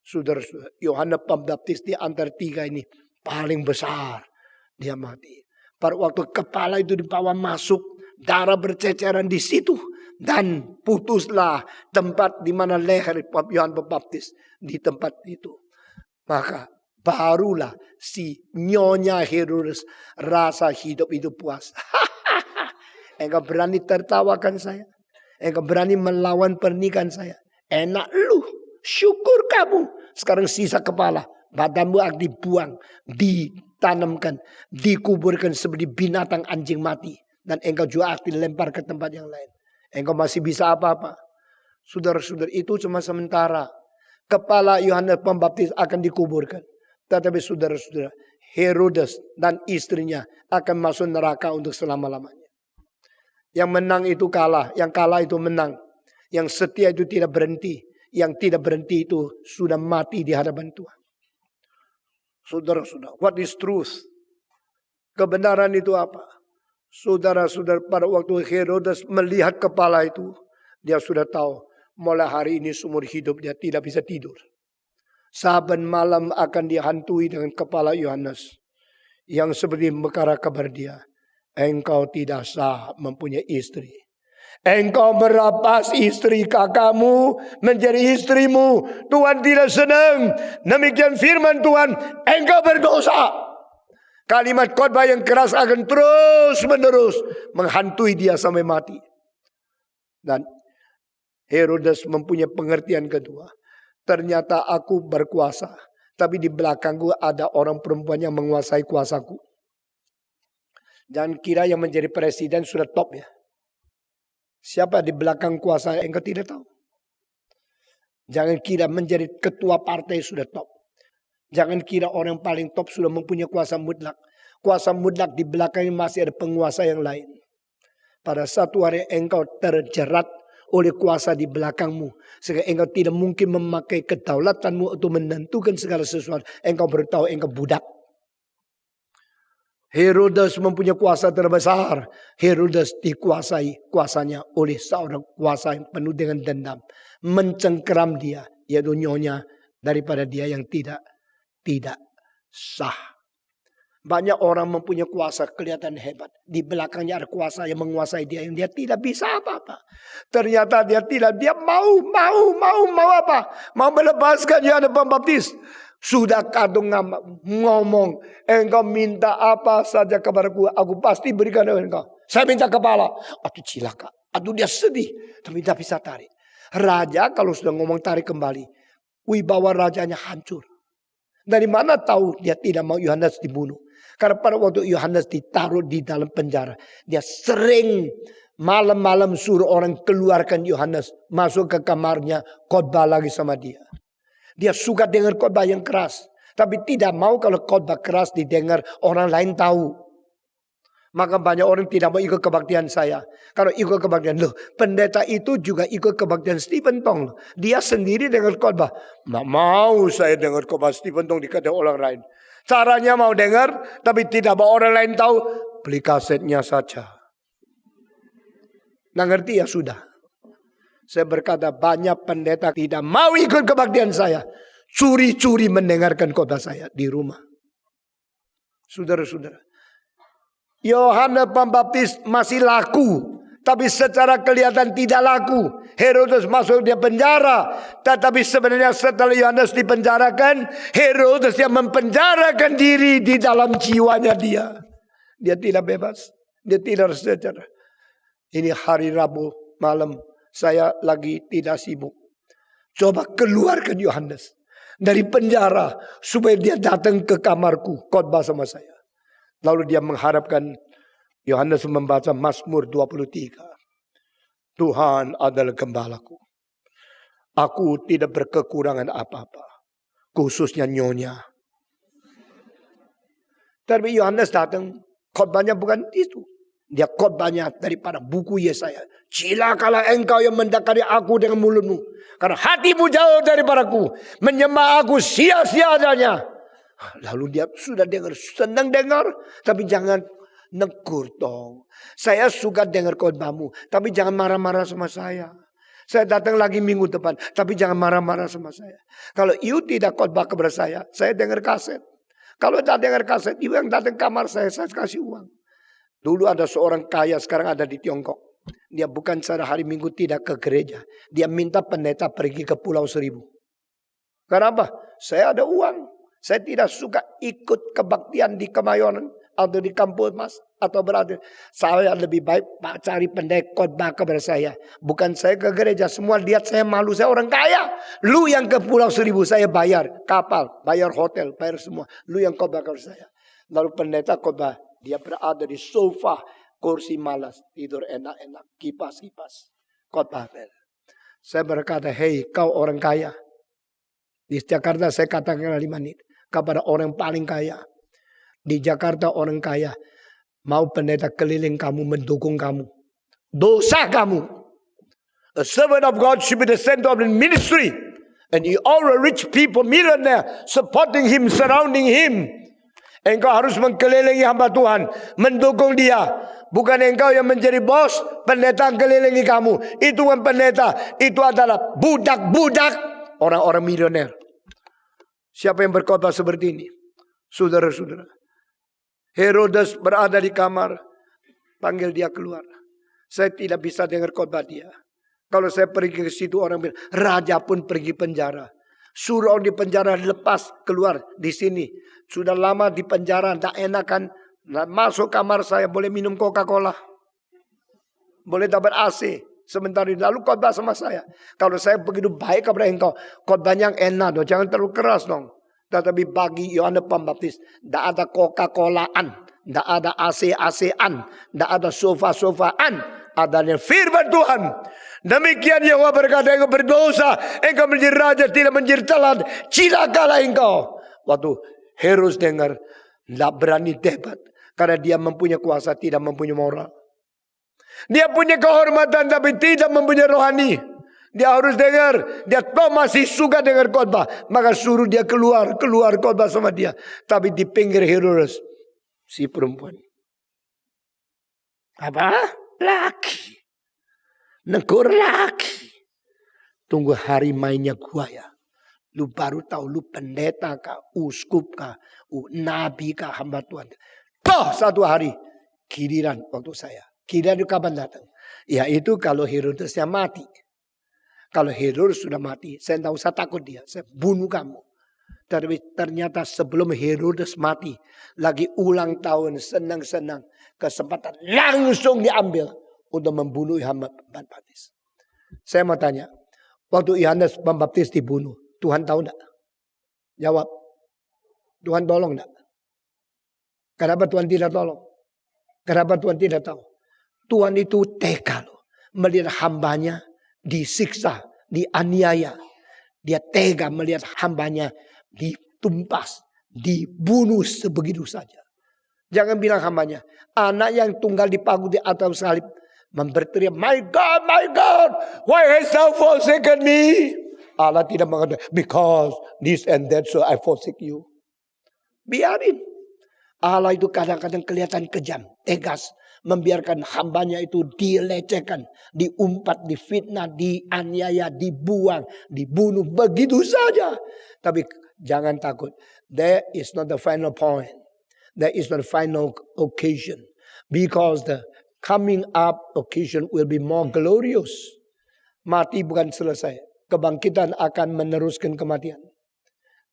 Saudara-saudara, Yohanes Pembaptis di antara tiga ini paling besar. Dia mati. Pada waktu kepala itu dibawa masuk. Darah berceceran di situ. Dan putuslah tempat di mana leher Yohanes Pembaptis. Di tempat itu. Maka barulah si Nyonya Herodes rasa hidup itu puas. Engkau berani tertawakan saya. Engkau berani melawan pernikahan saya. Enak lu. Syukur kamu. Sekarang sisa kepala. Badanmu akan dibuang. Ditanamkan. Dikuburkan seperti binatang anjing mati. Dan engkau juga akan dilempar ke tempat yang lain. Engkau masih bisa apa-apa. Saudara-saudara, itu cuma sementara. Kepala Yohanes Pembaptis akan dikuburkan. Tetapi saudara-saudara, Herodes dan istrinya akan masuk neraka untuk selama-lamanya. Yang menang itu kalah, yang kalah itu menang. Yang setia itu tidak berhenti. Yang tidak berhenti itu sudah mati di hadapan Tuhan. Saudara-saudara, what is truth? Kebenaran itu apa? Saudara-saudara, pada waktu Herodes melihat kepala itu, dia sudah tahu, mulai hari ini seumur hidup dia tidak bisa tidur. Saban malam akan dihantui dengan kepala Yohanes. Yang seperti berkata kepada dia, engkau tidak sah mempunyai istri. Engkau merampas istri kakakmu menjadi istrimu. Tuhan tidak senang. Demikian firman Tuhan, engkau berdosa. Kalimat khotbah yang keras akan terus menerus menghantui dia sampai mati. Dan Herodes mempunyai pengertian kedua. Ternyata aku berkuasa, tapi di belakangku ada orang perempuan yang menguasai kuasaku. Jangan kira yang menjadi presiden sudah top ya. Siapa di belakang kuasa engkau tidak tahu. Jangan kira menjadi ketua partai sudah top. Jangan kira orang paling top sudah mempunyai kuasa mutlak. Kuasa mutlak di belakangnya masih ada penguasa yang lain. Pada satu hari engkau terjerat oleh kuasa di belakangmu. Sehingga engkau tidak mungkin memakai kedaulatanmu untuk menentukan segala sesuatu. Engkau beritahu engkau budak. Herodes mempunyai kuasa terbesar. Herodes dikuasai kuasanya oleh seorang kuasa yang penuh dengan dendam. Mencengkeram dia, yaitu nyonya daripada dia yang tidak sah. Banyak orang mempunyai kuasa kelihatan hebat. Di belakangnya ada kuasa yang menguasai dia yang dia tidak bisa apa-apa. Ternyata dia tidak, dia mau apa? Mau melepaskan Yohanes Pembaptis. Sudah kadung ngomong, engkau minta apa saja kepadaku, aku pasti berikan engkau. Saya minta kepala. Aduh cilaka. Aduh dia sedih. Tapi tidak bisa tarik. Raja kalau sudah ngomong tarik kembali, wibawa rajanya hancur. Dari mana tahu dia tidak mau Yohanes dibunuh? Karena pada waktu Yohanes ditaruh di dalam penjara, dia sering malam-malam suruh orang keluarkan Yohanes, masuk ke kamarnya, khotbah lagi sama dia. Dia suka dengar khotbah yang keras, tapi tidak mau kalau khotbah keras didengar orang lain tahu. Maka banyak orang tidak mau ikut kebaktian saya. Kalau ikut kebaktian, loh pendeta itu juga ikut kebaktian Stephen Tong. Dia sendiri dengar khotbah. Nggak mau saya dengar khotbah Stephen Tong dikata orang lain. Caranya mau dengar, tapi tidak mau orang lain tahu. Beli kasetnya saja. Nggak ngerti ya sudah. Saya berkata banyak pendeta tidak mau ikut kebaktian saya. Curi-curi mendengarkan khotbah saya di rumah. Saudara-saudara. Yohanes Pembaptis masih laku. Tapi secara kelihatan tidak laku. Herodes masuk di penjara. Tetapi sebenarnya setelah Yohanes dipenjarakan, Herodes yang mempenjarakan diri di dalam jiwanya dia. Dia tidak bebas. Dia tidak sejahtera. Ini hari Rabu malam. Saya lagi tidak sibuk. Coba keluarkan Yohanes dari penjara. Supaya dia datang ke kamarku. Khotbah sama saya. Lalu dia mengharapkan Yohanes membaca Mazmur 23. Tuhan adalah gembalaku. Aku tidak berkekurangan apa-apa. Khususnya nyonya. Tapi Yohanes datang. Khotbahnya bukan itu. Dia khotbahnya daripada buku Yesaya. Cilakalah engkau yang mendekati aku dengan mulutmu. Karena hatimu jauh daripadaku. Menyembah aku sia-sia adanya. Lalu dia sudah dengar. Senang dengar. Tapi jangan negur dong. Saya suka dengar khotbahmu. Tapi jangan marah-marah sama saya. Saya datang lagi minggu depan. Tapi jangan marah-marah sama saya. Kalau you tidak khotbah kepada saya dengar kaset. Kalau tidak dengar kaset, you yang datang kamar saya kasih uang. Dulu ada seorang kaya, sekarang ada di Tiongkok. Dia bukan pada hari Minggu tidak ke gereja. Dia minta pendeta pergi ke Pulau Seribu. Kenapa? Saya ada uang. Saya tidak suka ikut kebaktian di Kemayoran atau di Kampus Mas atau berada. Saya lebih baik cari pendeta khotbah kepada saya. Bukan saya ke gereja. Semua lihat saya malu. Saya orang kaya. Lu yang ke Pulau Seribu saya bayar kapal, bayar hotel, bayar semua. Lu yang khotbah kepada saya. Lalu pendeta khotbah. Dia berada di sofa, kursi malas, tidur enak-enak, kipas-kipas. Khotbah. Saya berkata, hei kau orang kaya. Di Jakarta saya katakan 5 menit. kepada orang paling kaya. Di Jakarta orang kaya mau pendeta keliling kamu, mendukung kamu. Dosa kamu. A servant of God should be the center of the ministry. And all the rich people, millionaire, supporting him, surrounding him. Engkau harus mengelilingi hamba Tuhan, mendukung dia. Bukan engkau yang menjadi bos, pendeta kelilingi kamu. Itu bukan pendeta, itu adalah budak-budak orang-orang milioner. Siapa yang berkhotbah seperti ini? Saudara-saudara. Herodes berada di kamar, panggil dia keluar. Saya tidak bisa dengar khotbah dia. Kalau saya pergi ke situ orang bilang, raja pun pergi penjara. Suruh orang di penjara lepas keluar di sini. Sudah lama di penjara, tak enakan. Masuk kamar saya boleh minum Coca-Cola. Boleh dapat AC. Sebentar ini lalu khotbah sama saya. Kalau saya begitu baik kepada engkau, khotbahnya yang enak dong. Jangan terlalu keras dong. Tetapi bagi Yohanes Pembaptis, tidak ada Coca-Colaan. Tidak ada AC-AC-an. Tidak ada sofa-sofaan. Adanya firman Tuhan. Demikian Yehova berkata, engkau berdosa, engkau menjadi raja, tidak menjadi telan, cilakalah engkau. Waktu Herodes dengar, tidak berani debat. Karena dia mempunyai kuasa, tidak mempunyai moral. Dia punya kehormatan, tapi tidak mempunyai rohani. Dia harus dengar, dia tahu masih suka dengar khotbah. Maka suruh dia keluar khotbah sama dia. Tapi di pinggir Herodes, si perempuan. Apa? Laki. Negur laki. Tunggu hari mainnya gua ya. Lu baru tahu lu pendeta kah, uskup kah, nabi kah, hamba Tuhan. Toh satu hari giliran waktu saya. Giliran itu kapan datang? Yaitu kalau Herodesnya mati. Kalau Herodes sudah mati, saya tahu saya takut dia, saya bunuh kamu. Tapi ternyata sebelum Herodes mati, lagi ulang tahun senang-senang, kesempatan langsung diambil untuk membunuh Yohanes Pembaptis. Saya mau tanya, waktu Yohanes Pembaptis dibunuh, Tuhan tahu enggak? Jawab. Tuhan tolong enggak? Kenapa Tuhan tidak tolong? Kenapa Tuhan tidak tahu? Tuhan itu tega loh. Melihat hambanya disiksa, dianiaya. Dia tega melihat hambanya ditumpas, dibunuh sebegitu saja. Jangan bilang hambanya. Anak yang tunggal dipaku di atas salib. Berteriak, my God, why hast thou forsaken me? Allah tidak mengatakan, because this and that so I forsake you. Biarin. Allah itu kadang-kadang kelihatan kejam, tegas. Membiarkan hambanya itu dilecehkan, diumpat, difitnah, dianiaya, dibuang, dibunuh. Begitu saja. Tapi jangan takut. That is not the final point. That is not the final occasion. Because the coming up occasion will be more glorious. Mati bukan selesai. Kebangkitan akan meneruskan kematian.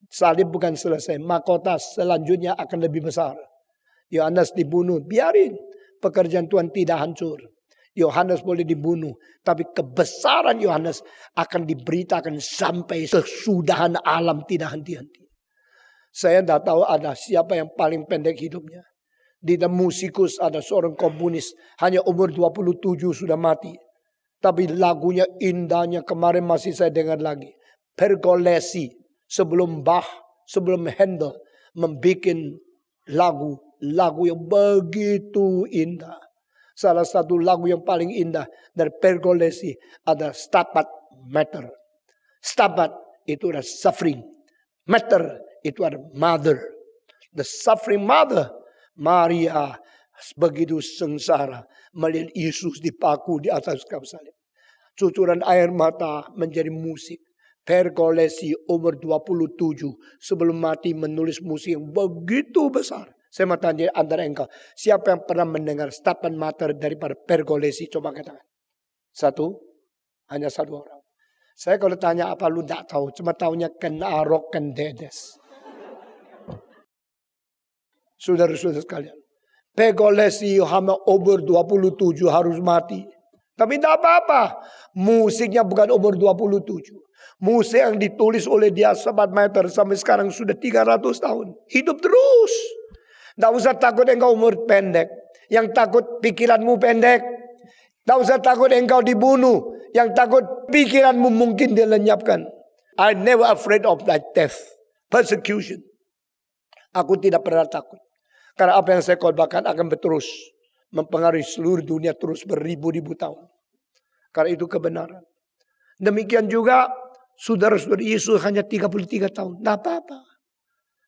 Salib bukan selesai. Mahkota selanjutnya akan lebih besar. Yohanes dibunuh. Biarin. Pekerjaan Tuhan tidak hancur. Yohanes boleh dibunuh. Tapi kebesaran Yohanes akan diberitakan sampai kesudahan alam tidak henti-henti. Saya tidak tahu ada siapa yang paling pendek hidupnya. Di The Musikus ada seorang komunis. Hanya umur 27 sudah mati. Tapi lagunya indahnya kemarin masih saya dengar lagi. Pergolesi. Sebelum Bach, sebelum Handel. Membuat lagu yang begitu indah. Salah satu lagu yang paling indah dari Pergolesi ada Stabat Mater. Stabat itu ada suffering. Mater itu ada mother. The suffering mother. Maria begitu sengsara melihat Yesus dipaku di atas kayu salib. Cucuran air mata menjadi musik. Pergolesi umur 27 sebelum mati menulis musik yang begitu besar. Saya mau tanya antara engkau, siapa yang pernah mendengar Stabat Mater daripada Pergolesi? Coba katakan. Satu, hanya satu orang. Saya kalau tanya apa lu tidak tahu, cuma tahunya Kenarok Kendedes. Saudara-saudara sekalian. Pergolesi hanya umur 27 harus mati. Tapi tidak apa-apa. Musiknya bukan umur 27. Musik yang ditulis oleh dia Stabat Mater sampai sekarang sudah 300 tahun. Hidup terus. Tidak usah takut engkau umur pendek. Yang takut pikiranmu pendek. Tidak usah takut engkau dibunuh. Yang takut pikiranmu mungkin dilenyapkan. I never afraid of that death. Persecution. Aku tidak pernah takut. Karena apa yang saya khotbahkan akan terus mempengaruhi seluruh dunia terus beribu-ribu tahun. Karena itu kebenaran. Demikian juga saudara-saudara Yesus hanya 33 tahun. Tidak apa-apa.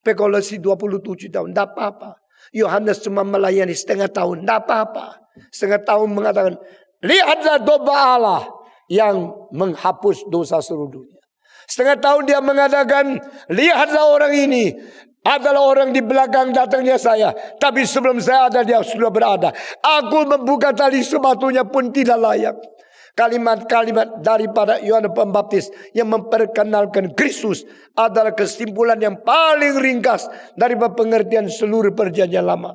Pekolesi 27 tahun. Tidak apa-apa. Yohanes cuma melayani setengah tahun. Tidak apa-apa. Setengah tahun mengatakan, lihatlah domba Allah yang menghapus dosa seluruh dunia. Setengah tahun dia mengatakan, lihatlah orang ini adalah orang di belakang datangnya saya. Tapi sebelum saya ada dia sudah berada. Aku membuka tali sepatunya pun tidak layak. Kalimat-kalimat daripada Yohanes Pembaptis yang memperkenalkan Kristus adalah kesimpulan yang paling ringkas daripada pengertian seluruh perjanjian lama.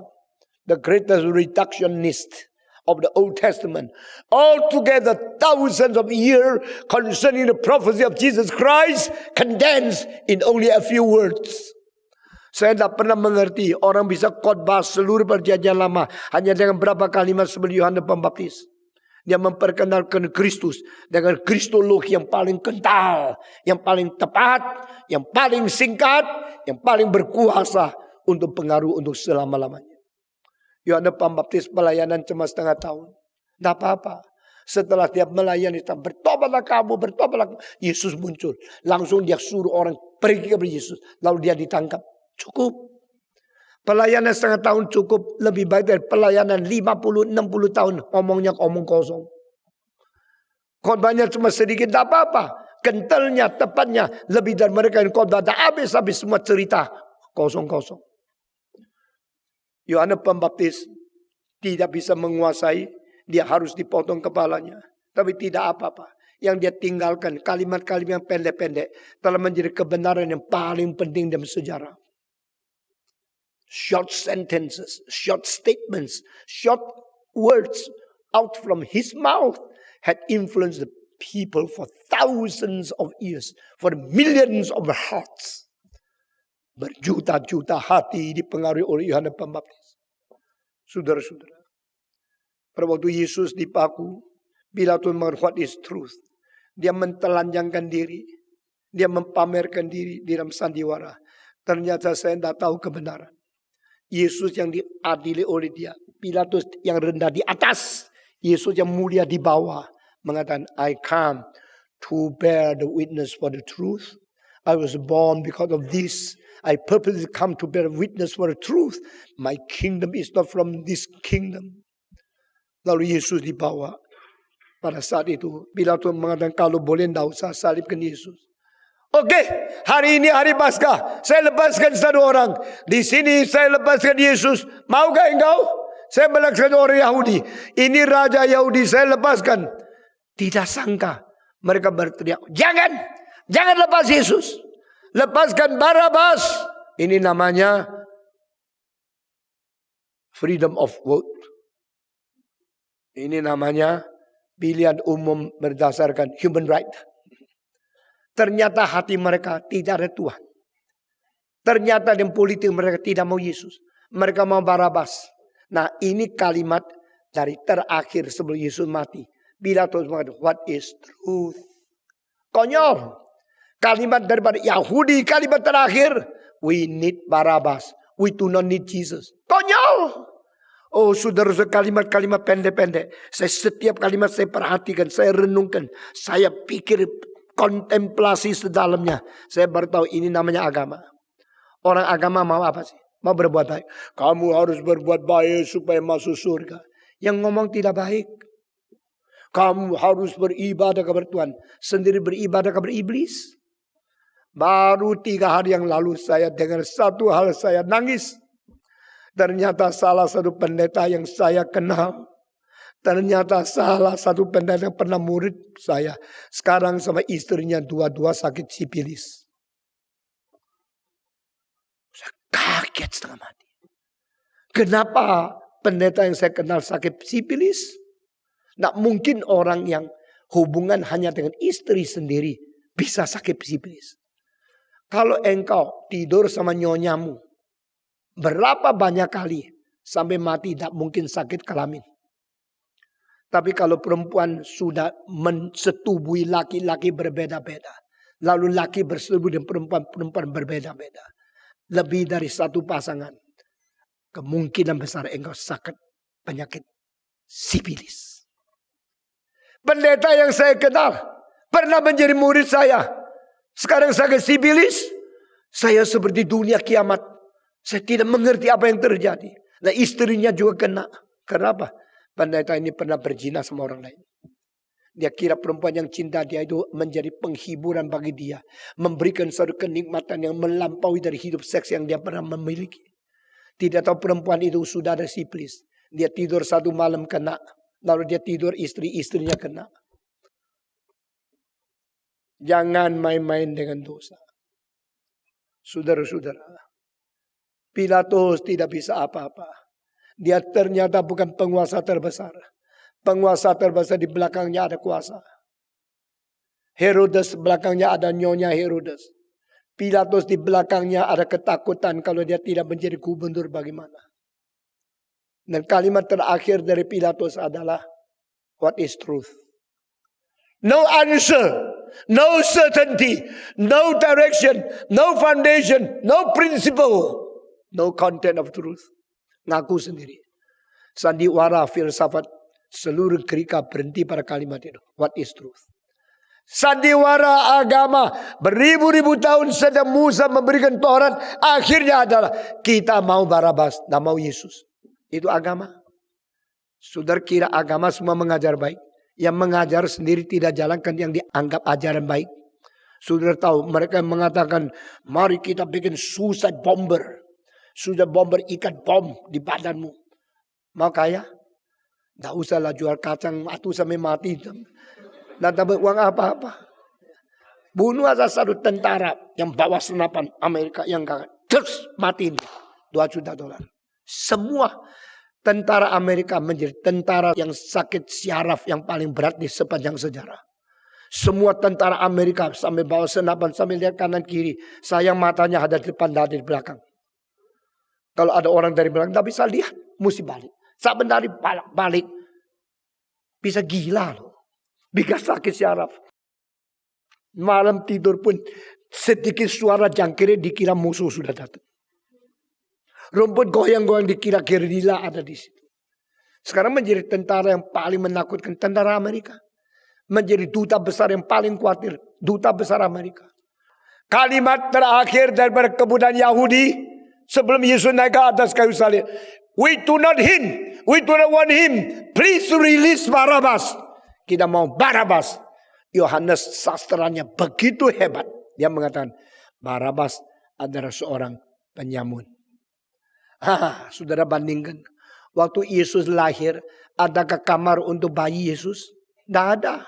The greatest reductionist of the Old Testament. Altogether thousands of years concerning the prophecy of Jesus Christ condensed in only a few words. Saya tidak pernah mengerti orang bisa khotbah seluruh perjanjian lama hanya dengan berapa kalimat seperti Yohanes Pembaptis. Dia memperkenalkan Kristus dengan kristologi yang paling kental, yang paling tepat, yang paling singkat, yang paling berkuasa untuk pengaruh untuk selama-lamanya. Yohanes Pembaptis pelayanan cuma setengah tahun. Tidak apa-apa. Setelah dia melayani, bertobatlah kamu, bertobatlah kamu. Yesus muncul. Langsung dia suruh orang pergi kepada Yesus. Lalu dia ditangkap. Cukup. Pelayanan setengah tahun cukup. Lebih baik dari pelayanan 50-60 tahun. Omongnya omong kosong. Khotbahnya cuma sedikit, tidak apa-apa. Kentalnya, tepatnya. Lebih dari mereka yang khotbah. Habis-habis semua cerita. Kosong-kosong. Yohanes Pembaptis tidak bisa menguasai. Dia harus dipotong kepalanya. Tapi tidak apa-apa. Yang dia tinggalkan kalimat-kalimat yang pendek-pendek. Telah menjadi kebenaran yang paling penting dalam sejarah. Short sentences, short statements, short words out from his mouth had influenced the people for thousands of years, for millions of hearts. Berjuta-juta hati dipengaruhi oleh Yohanes Pembaptis. Saudara-saudara, pada waktu Yesus dipaku, Pilatus mengatakan what is truth. Dia mentelanjangkan diri, dia mempamerkan diri di dalam sandiwara. Ternyata saya tidak tahu kebenaran. Yesus yang diadili oleh dia. Pilatus yang rendah di atas. Yesus yang mulia di bawah. Mengatakan, I come to bear the witness for the truth. I was born because of this. I purposely come to bear witness for the truth. My kingdom is not from this kingdom. Lalu Yesus dibawa. Pada saat itu, Pilatus mengatakan, kalau boleh tidak usah salibkan Yesus. Oke, hari ini hari Paskah. Saya lepaskan satu orang. Di sini saya lepaskan Yesus. Maukah engkau? Saya melepaskan orang Yahudi. Ini raja Yahudi, saya lepaskan. Tidak sangka mereka berteriak, jangan lepas Yesus. Lepaskan Barabas. Ini namanya freedom of vote. Ini namanya pilihan umum berdasarkan human right. Ternyata hati mereka tidak ada Tuhan. Ternyata dalam politik mereka tidak mau Yesus. Mereka mau Barabas. Nah, ini kalimat dari terakhir sebelum Yesus mati. Pilatus mengatakan, what is truth? Konyol. Kalimat daripada Yahudi, kalimat terakhir. We need Barabas. We do not need Jesus. Konyol. Oh, saudara-saudara, kalimat-kalimat pendek-pendek. Setiap kalimat saya perhatikan, saya renungkan. Saya pikir kontemplasi sedalamnya. Saya baru tahu ini namanya agama. Orang agama mau apa sih? Mau berbuat baik. Kamu harus berbuat baik supaya masuk surga. Yang ngomong tidak baik. Kamu harus beribadah kepada Tuhan. Sendiri beribadah kepada iblis. Baru 3 hari yang lalu saya dengar satu hal, saya nangis. Ternyata salah satu pendeta yang saya kenal. Ternyata salah satu pendeta yang pernah murid saya. Sekarang sama istrinya dua-dua sakit sipilis. Saya kaget setengah mati. Kenapa pendeta yang saya kenal sakit sipilis? Tidak mungkin orang yang hubungan hanya dengan istri sendiri bisa sakit sipilis. Kalau engkau tidur sama nyonyamu. Berapa banyak kali sampai mati tidak mungkin sakit kelamin. Tapi kalau perempuan sudah mensetubui laki-laki berbeda-beda. Lalu laki bersetubuh dengan perempuan berbeda-beda. lebih dari satu pasangan, kemungkinan besar engkau sakit penyakit sifilis. Pendeta yang saya kenal pernah menjadi murid saya. Sekarang sakit sifilis. Saya seperti dunia kiamat. Saya tidak mengerti apa yang terjadi. Nah, istrinya juga kena. Kenapa? Pendeta ini pernah berzina sama orang lain. Dia kira perempuan yang cinta dia itu menjadi penghiburan bagi dia. Memberikan suatu kenikmatan yang melampaui dari hidup seks yang dia pernah memiliki. Tidak tahu perempuan itu sudah ada sifilis. Dia tidur satu malam kena. Lalu dia tidur istrinya kena. Jangan main-main dengan dosa. Saudara-saudara. Pilatus tidak bisa apa-apa. Dia ternyata bukan penguasa terbesar. Penguasa terbesar di belakangnya ada kuasa. Herodes belakangnya ada nyonya Herodes. Pilatus di belakangnya ada ketakutan kalau dia tidak menjadi gubernur bagaimana. Dan kalimat terakhir dari Pilatus adalah, what is truth? No answer, no certainty, no direction, no foundation, no principle, no content of truth. Ngaku sendiri. Sandiwara filsafat seluruh Greka berhenti pada kalimat itu. What is truth? Sandiwara agama beribu-ribu tahun sedang Musa memberikan Taurat. Akhirnya adalah kita mau Barabas, tidak mau Yesus. Itu agama. Saudara kira agama semua mengajar baik. Yang mengajar sendiri tidak jalankan yang dianggap ajaran baik. Saudara tahu mereka mengatakan mari kita bikin suicide bomber. Sudah bomber ikat bom di badanmu. Mau kaya? Tidak usahlah jual kacang atu sampai mati. Tidak dapat uang apa-apa. Bunuh aja satu tentara yang bawa senapan Amerika yang gak terus mati ini. $2 juta. Semua tentara Amerika menjadi tentara yang sakit syaraf yang paling berat di sepanjang sejarah. Semua tentara Amerika sampai bawa senapan sambil lihat kanan kiri. Sayang matanya ada di depan dan di belakang. Kalau ada orang dari belakang tidak bisa lihat. Mesti balik. Saat dari balik. Bisa gila loh. Bisa sakit syaraf. Malam tidur pun sedikit suara jangkrik dikira musuh sudah datang. Rumput goyang-goyang dikira gerila ada di situ. Sekarang menjadi tentara yang paling menakutkan. Tentara Amerika. Menjadi duta besar yang paling khawatir. Duta besar Amerika. Kalimat terakhir daripada kebudayaan Yahudi. Sebelum Yesus naik ke atas kayu salib. We do not him. We do not want him. Please release Barabas. Kita mau Barabas. Yohanes sastranya begitu hebat. Dia mengatakan Barabas adalah seorang penyamun. Saudara bandingkan. Waktu Yesus lahir. Adakah kamar untuk bayi Yesus? Tidak ada.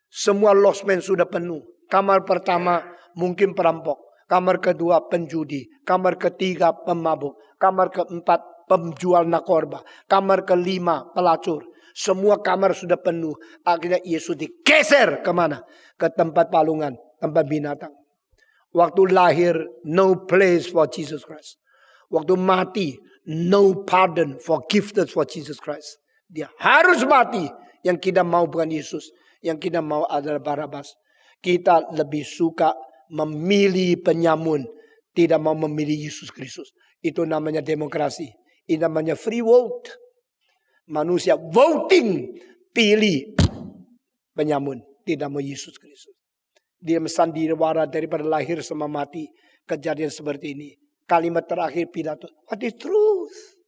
Semua lost man sudah penuh. Kamar pertama mungkin perampok. Kamar kedua penjudi. Kamar ketiga pemabuk. Kamar keempat penjual narkoba. Kamar kelima pelacur. Semua kamar sudah penuh. Akhirnya Yesus digeser kemana? Ke tempat palungan. Tempat binatang. Waktu lahir no place for Jesus Christ. Waktu mati no pardon forgiveness for Jesus Christ. Dia harus mati. Yang kita mau bukan Yesus. Yang kita mau adalah Barabas. Kita lebih suka memilih penyamun. Tidak mau memilih Yesus Kristus. Itu namanya demokrasi. Itu namanya free vote. Manusia voting. Pilih penyamun. Tidak mau Yesus Kristus. Dia sandiwara daripada lahir sama mati. Kejadian seperti ini. Kalimat terakhir Pilatus. What is truth?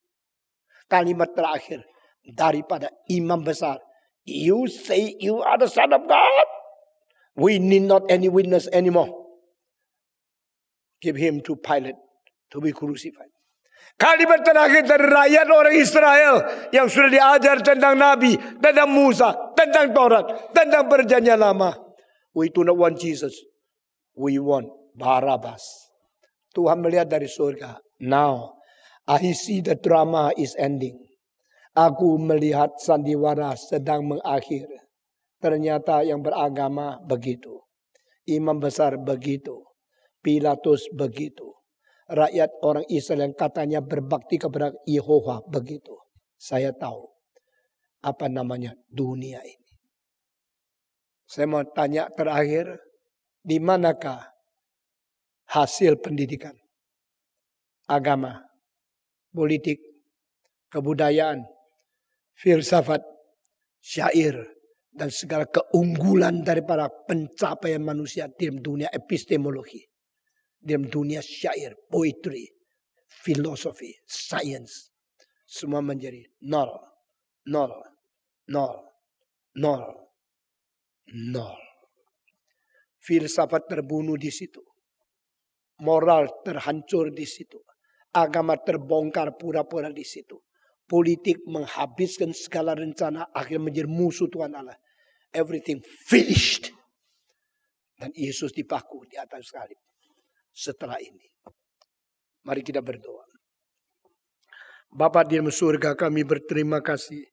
Kalimat terakhir. Daripada imam besar. You say you are the son of God. We need not any witness anymore. Give him to Pilate to be crucified. Kalimat terakhir dari rakyat orang Israel yang sudah diajar tentang Nabi, tentang Musa, tentang Taurat, tentang perjanjian lama. We do not want Jesus. We want Barabas. Tuhan melihat dari surga. Now, I see the drama is ending. Aku melihat sandiwara sedang mengakhir. Ternyata yang beragama begitu. Imam besar begitu. Pilatus begitu. Rakyat orang Israel yang katanya berbakti kepada Yehova begitu. Saya tahu apa namanya dunia ini. Saya mau tanya terakhir. Di manakah hasil pendidikan? agama, politik, kebudayaan, filsafat, syair, dan segala keunggulan daripada pencapaian manusia dalam dunia epistemologi, dalam dunia syair, poetry, filosofi, sains, semua menjadi nol, nol, nol, nol, nol. Filsafat terbunuh di situ, moral terhancur di situ, agama terbongkar pura-pura di situ. Politik menghabiskan segala rencana, akhirnya menjadi musuh Tuhan Allah. Everything finished. Dan Yesus dipaku di atas salib. Setelah ini, mari kita berdoa. Bapa di dalam surga, kami berterima kasih.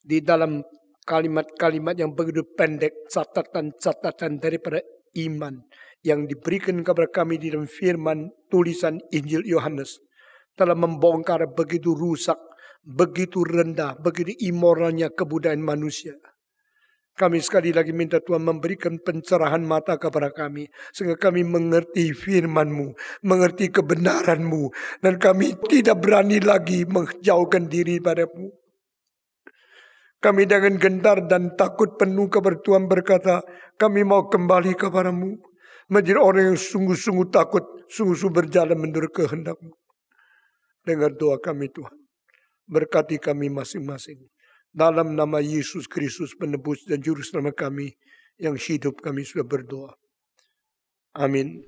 Di dalam kalimat-kalimat yang begitu pendek, catatan-catatan daripada iman yang diberikan kepada kami di dalam firman tulisan Injil Yohanes telah membongkar begitu rusak, begitu rendah, begitu imoralnya kebudayaan manusia. Kami sekali lagi minta Tuhan memberikan pencerahan mata kepada kami, sehingga kami mengerti firman-Mu, mengerti kebenaran-Mu, dan kami tidak berani lagi menjauhkan diri padamu. Kami dengan gentar dan takut penuh kepada Tuhan berkata, kami mau kembali kepadamu, menjadi orang yang sungguh-sungguh takut, sungguh-sungguh berjalan menurut kehendak-Mu. Dengar doa kami Tuhan. Berkati kami masing-masing. Dalam nama Yesus Kristus penebus dan juru selamat kami yang hidup, kami sudah berdoa. Amin.